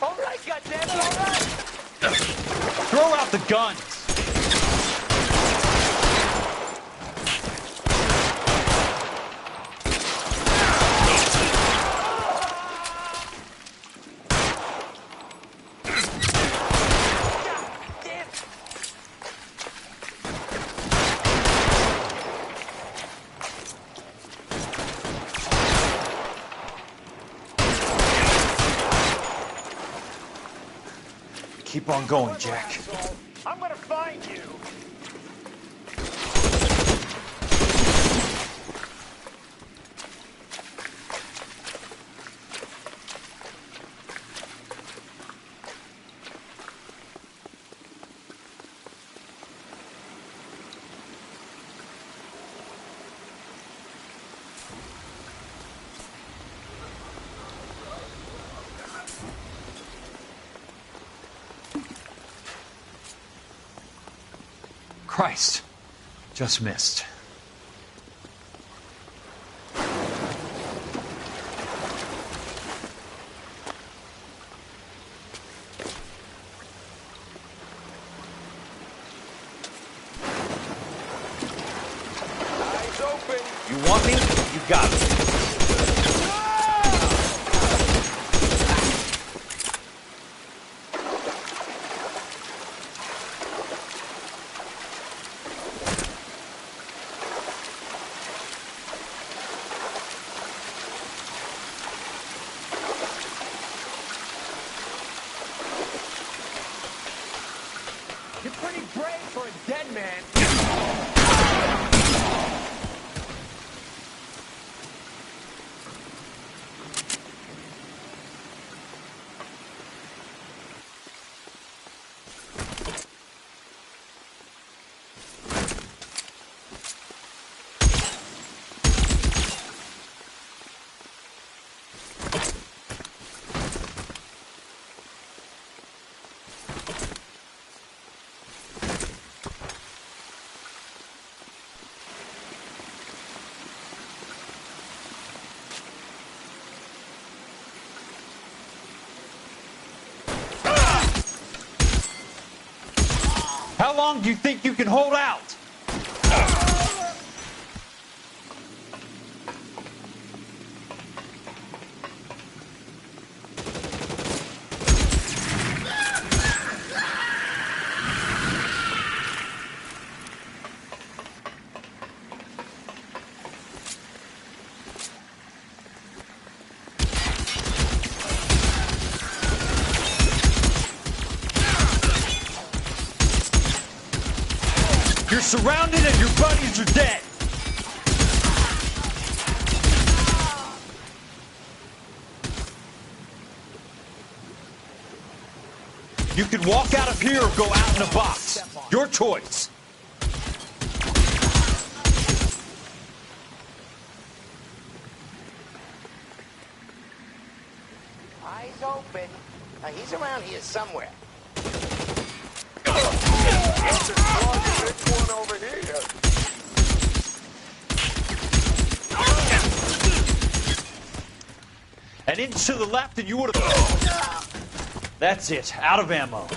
All right, goddammit, all right! Throw out the guns! Keep on going, Jack. I'm gonna find you. Christ. Just missed. Eyes open. You want me? You got it. You're pretty brave for a dead man. How long do you think you can hold out? surrounded and your buddies are dead. You can walk out of here or go out in a box. Your choice. Eyes open. He's around here somewhere. One over here. An inch to the left and you would have... That's it. Out of ammo.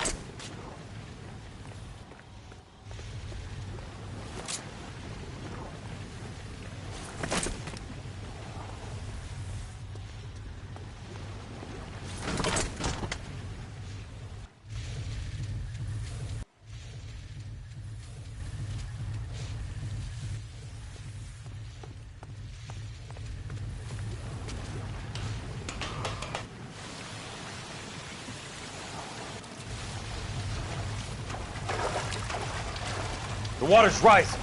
The water's rising.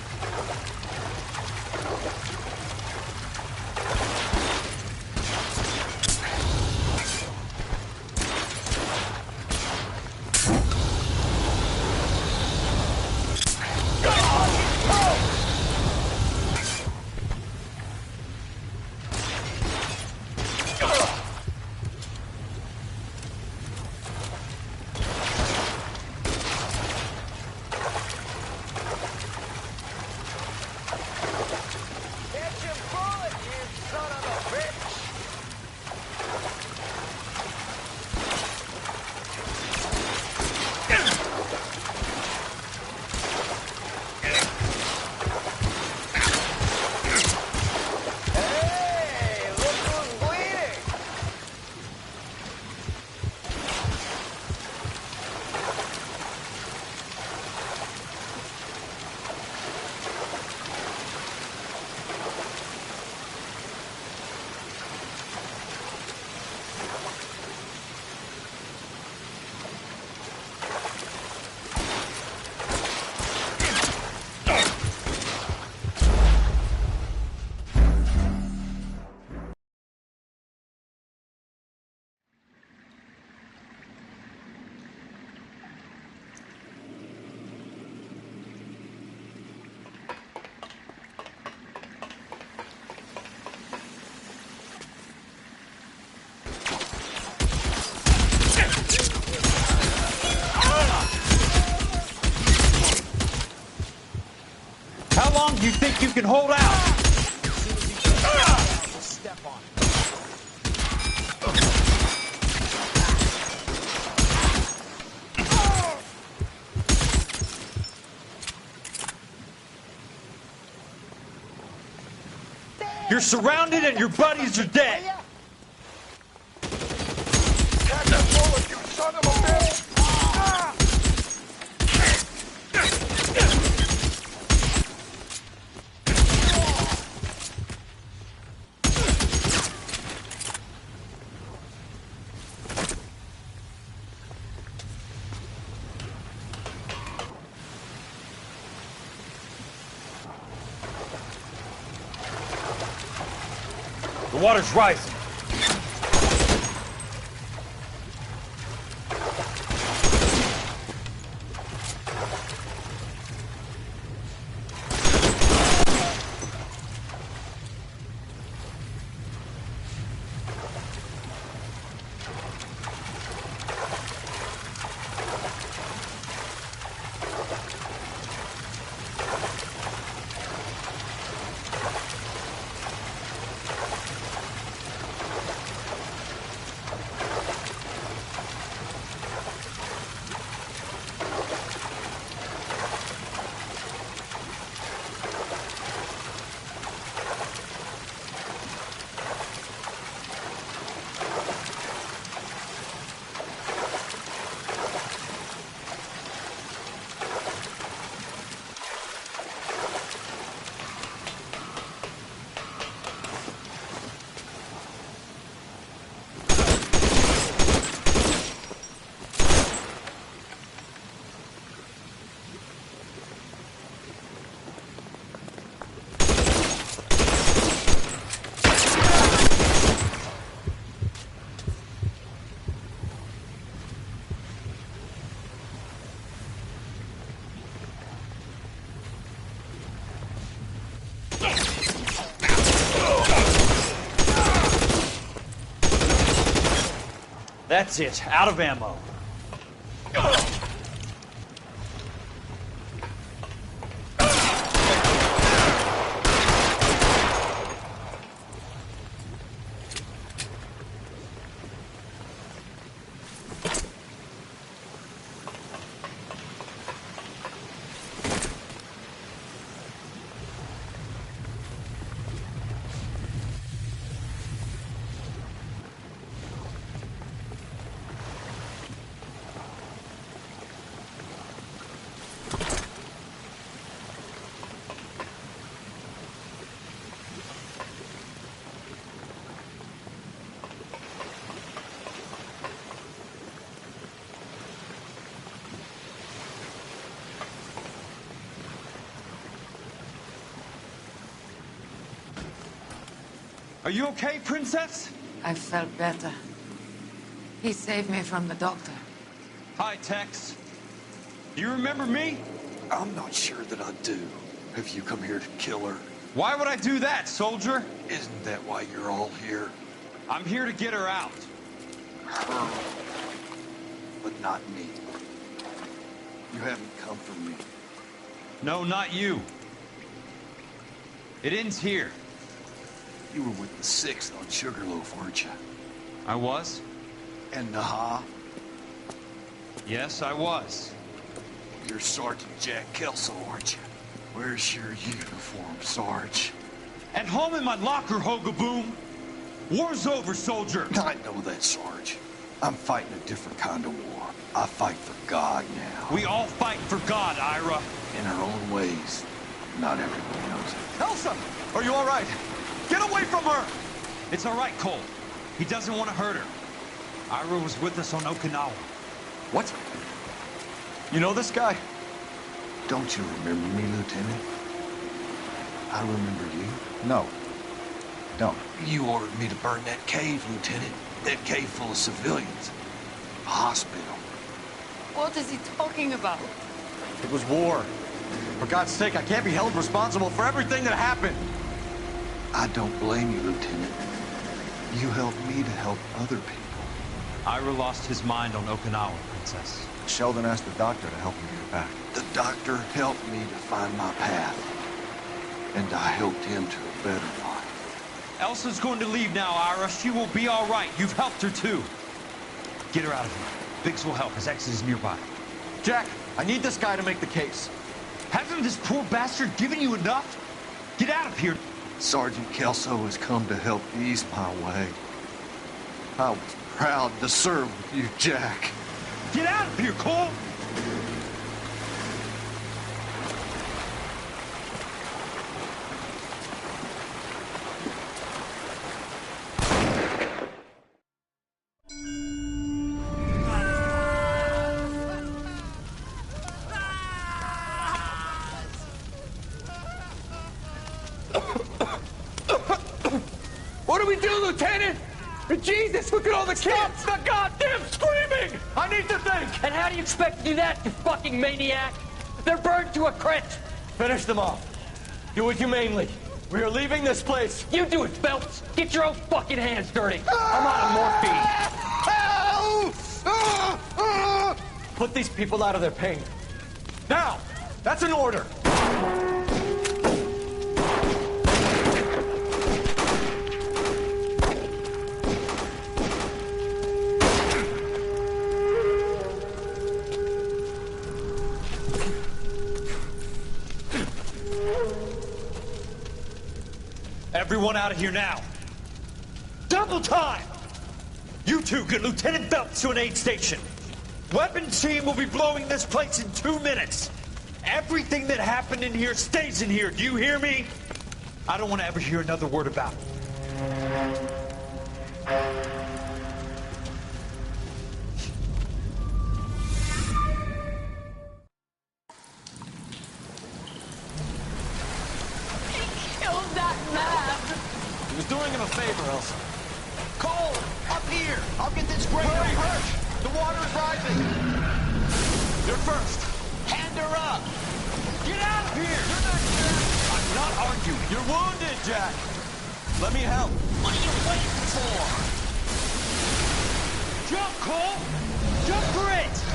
How long do you think you can hold out? Step on it. You're surrounded and your buddies are dead. Catch that bullet, you son of a bitch! The water's rising. That's it. Out of ammo. Are you okay, Princess? I felt better. He saved me from the doctor. Hi, Tex. Do you remember me? I'm not sure that I do. Have you come here to kill her? Why would I do that, soldier? Isn't that why you're all here? I'm here to get her out. Her. But not me. You haven't come for me. No, not you. It ends here. You were with the 6th on Sugarloaf, weren't you? I was? And Naha? Yes, I was. You're Sergeant Jack Kelso, aren't you? Where's your uniform, Sarge? At home in my locker, Hogaboom. War's over, soldier. I know that, Sarge. I'm fighting a different kind of war. I fight for God now. We all fight for God, Ira. In our own ways. Not everyone knows it. Elsa! Are you all right? Get away from her! It's all right, Cole. He doesn't want to hurt her. Ira was with us on Okinawa. What? You know this guy? Don't you remember me, Lieutenant? I remember you. No. Don't. You ordered me to burn that cave, Lieutenant. That cave full of civilians. A hospital. What is he talking about? It was war. For God's sake, I can't be held responsible for everything that happened. I don't blame you, Lieutenant. You helped me to help other people. Ira lost his mind on Okinawa, Princess. Sheldon asked the doctor to help him get back. The doctor helped me to find my path. And I helped him to a better life. Elsa's going to leave now, Ira. She will be all right. You've helped her, too. Get her out of here. Biggs will help. His exit is nearby. Jack, I need this guy to make the case. Hasn't this poor bastard given you enough? Get out of here. Sergeant Kelso has come to help ease my way. I was proud to serve with you, Jack. Get out of here, Cole! What do we do, Lieutenant? Jesus, look at all the kids! Stop the goddamn screaming! I need to think! And how do you expect to do that, you fucking maniac? They're burned to a crisp! Finish them off. Do it humanely. We are leaving this place. You do it, Phelps! Get your own fucking hands dirty! I'm out of morphine! Put these people out of their pain. Now! That's an order! Everyone out of here now. Double time! You two get Lieutenant Phelps to an aid station. Weapons team will be blowing this place in 2 minutes. Everything that happened in here stays in here. Do you hear me? I don't want to ever hear another word about it. He was doing him a favor, Elsa. Cole, up here. I'll get this grader. Hurry! The water is rising. You're first. Hand her up. Get out of here! You're not Jack! I'm not arguing. You're wounded, Jack. Let me help. What are you waiting for? Jump, Cole! Jump for it!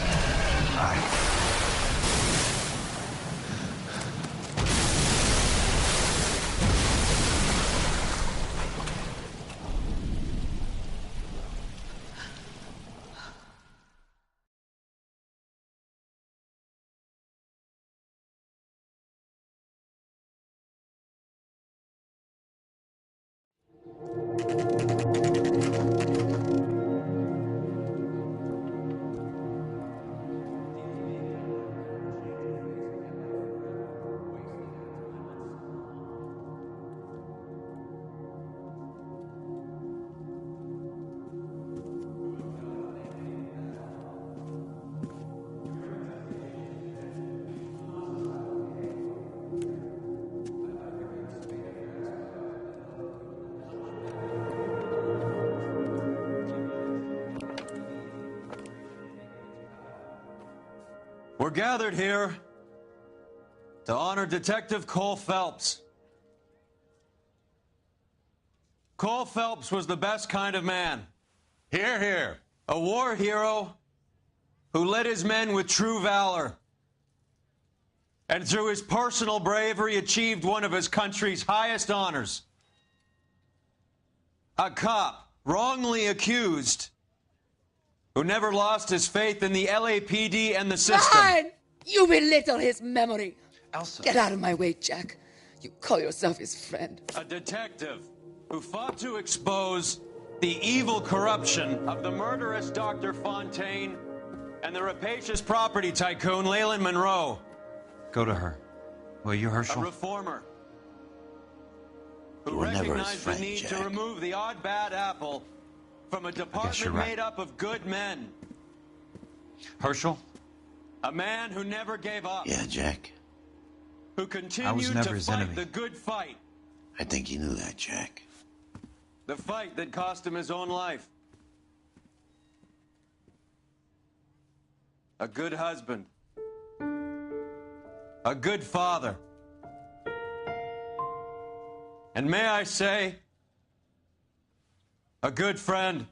We're gathered here to honor Detective Cole Phelps. Cole Phelps was the best kind of man. Hear, hear. A war hero who led his men with true valor. And through his personal bravery achieved one of his country's highest honors. A cop wrongly accused who never lost his faith in the LAPD and the system. Fine! You belittle his memory. Elsa. Get out of my way, Jack. You call yourself his friend. A detective who fought to expose the evil corruption of the murderous Dr. Fontaine and the rapacious property tycoon Leyland Monroe. Go to her. Will you, Herschel? A reformer who You were never his recognized friend, the need Jack. to remove the odd bad apple from a department right. made up of good men. Herschel? A man who never gave up. Yeah, Jack. Who I was continued never to his fight enemy. the good fight. I think you knew that, Jack. The fight that cost him his own life. A good husband. A good father. And may I say, a good friend.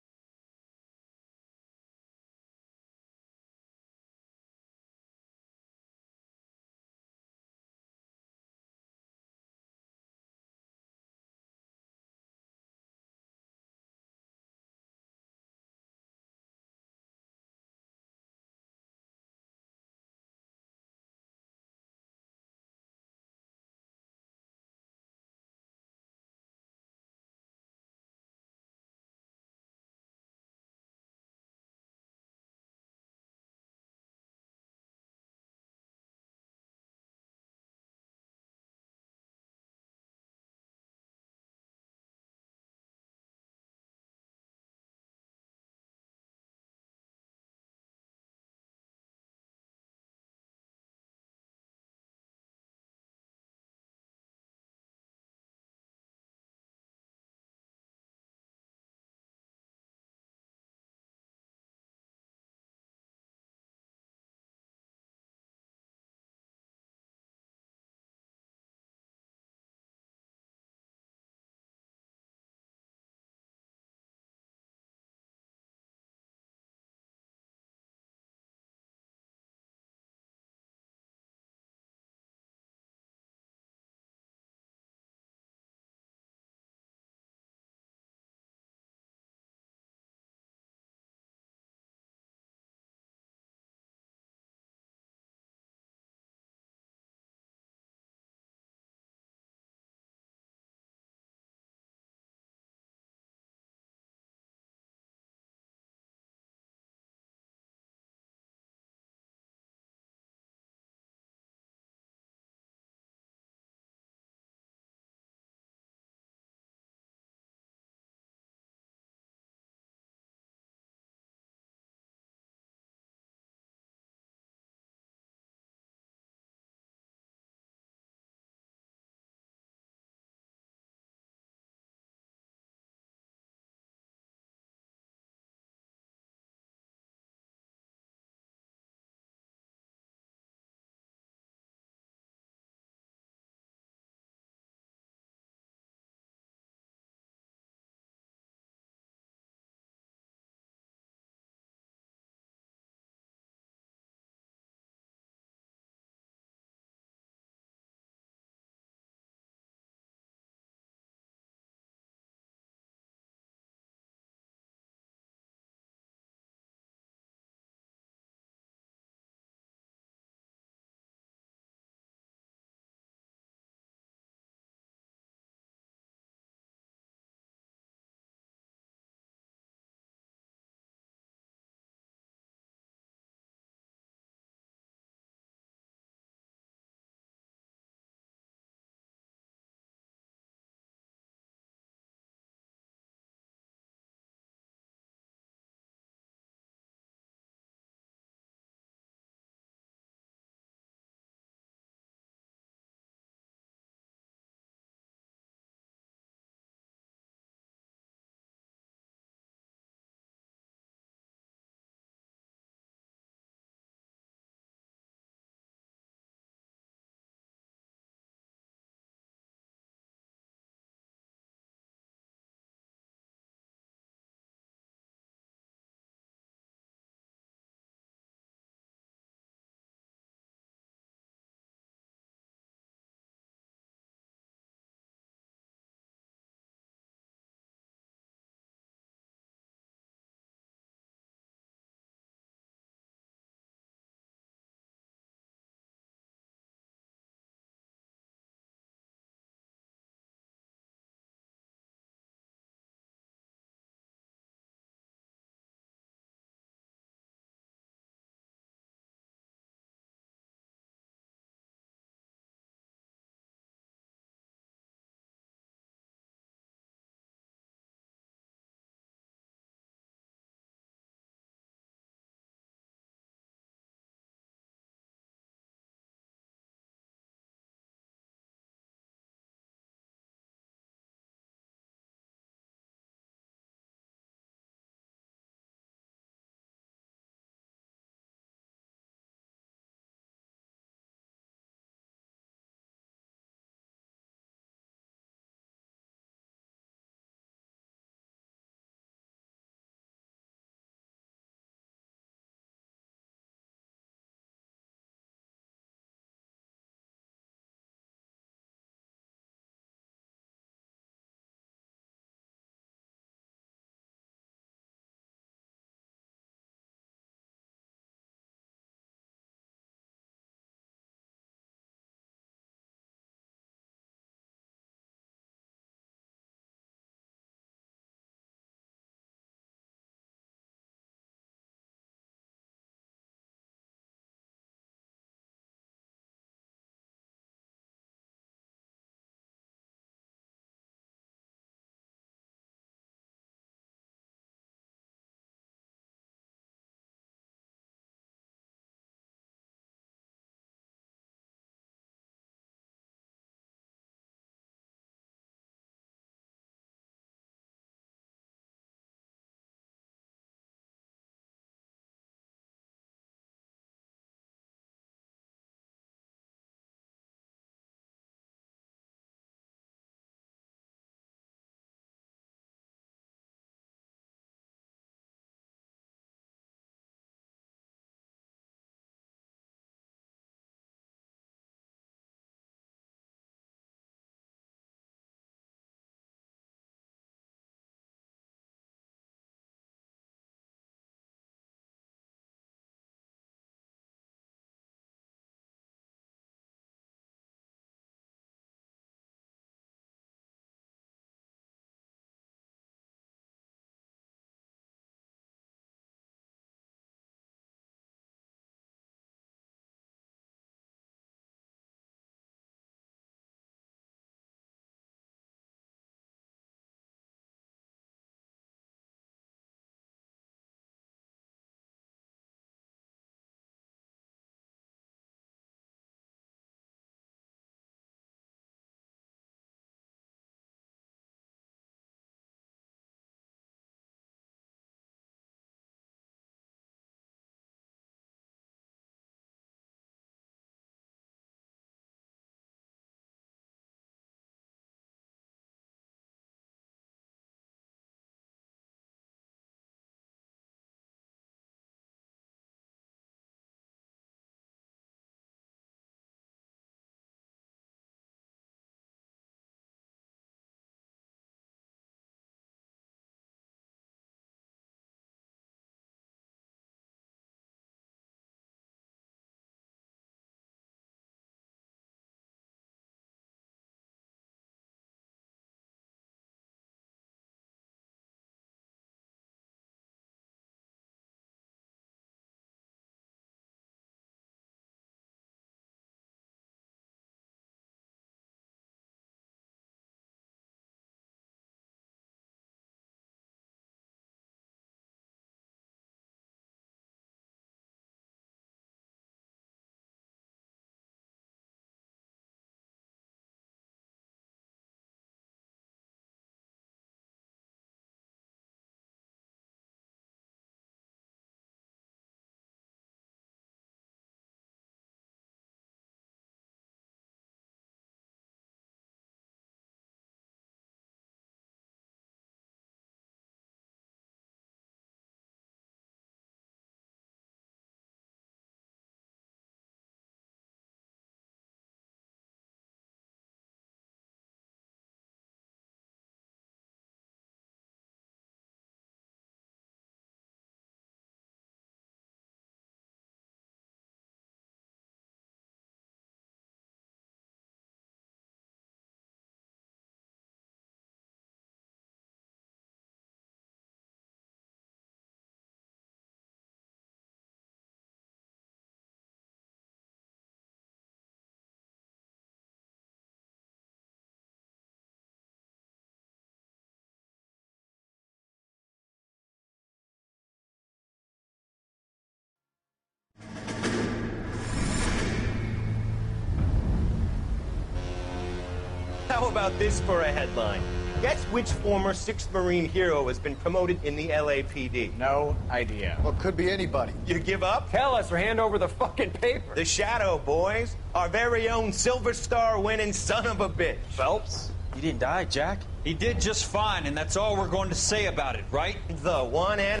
How about this for a headline? Guess which former 6th Marine hero has been promoted in the LAPD? No idea. Well, it could be anybody. You give up? Tell us or hand over the fucking paper. The Shadow, boys. Our very own Silver Star winning son of a bitch. Phelps? You didn't die, Jack. He did just fine, and that's all we're going to say about it, right? The one and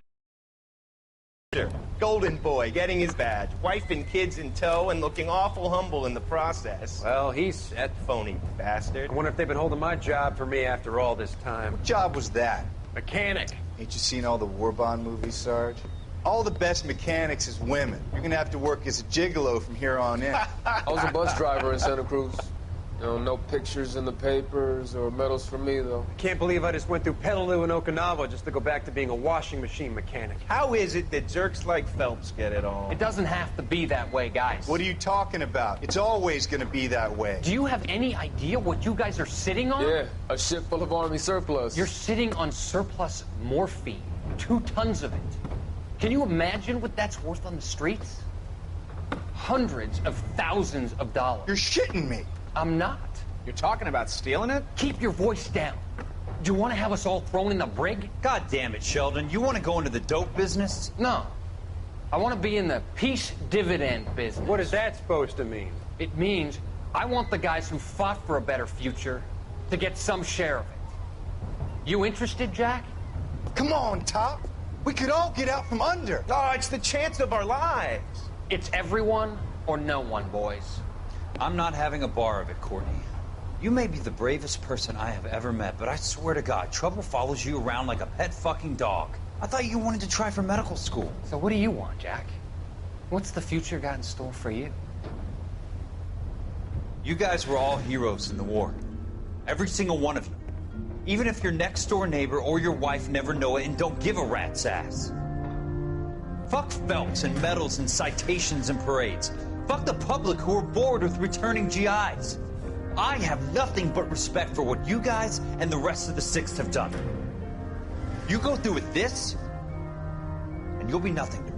Golden Boy getting his badge, wife and kids in tow, and looking awful humble in the process. Well, he's set. Phony bastard. I wonder if they've been holding my job for me after all this time. What job was that? Mechanic. Ain't you seen all the war bond movies, Sarge? All the best mechanics is women. You're gonna have to work as a gigolo from here on in. I was a bus driver in Santa Cruz. You know, no pictures in the papers or medals for me, though. I can't believe I just went through Petaloo and Okinawa just to go back to being a washing machine mechanic. How is it that jerks like Phelps get it all? It doesn't have to be that way, guys. What are you talking about? It's always gonna be that way. Do you have any idea what you guys are sitting on? Yeah, a ship full of Army surplus. You're sitting on surplus morphine. 2 tons of it. Can you imagine what that's worth on the streets? Hundreds of thousands of dollars. You're shitting me. I'm not. You're talking about stealing it? Keep your voice down. Do you want to have us all thrown in the brig? God damn it, Sheldon. You want to go into the dope business? No. I want to be in the peace dividend business. What is that supposed to mean? It means I want the guys who fought for a better future to get some share of it. You interested, Jack? Come on, Top. We could all get out from under. Oh, it's the chance of our lives. It's everyone or no one, boys. I'm not having a bar of it, Courtney. You may be the bravest person I have ever met, but I swear to God, trouble follows you around like a pet fucking dog. I thought you wanted to try for medical school. So what do you want, Jack? What's the future got in store for you? You guys were all heroes in the war. Every single one of you. Even if your next door neighbor or your wife never know it and don't give a rat's ass. Fuck Phelps and medals and citations and parades. Fuck the public who are bored with returning GIs. I have nothing but respect for what you guys and the rest of the 6th have done. You go through with this, and you'll be nothing to me.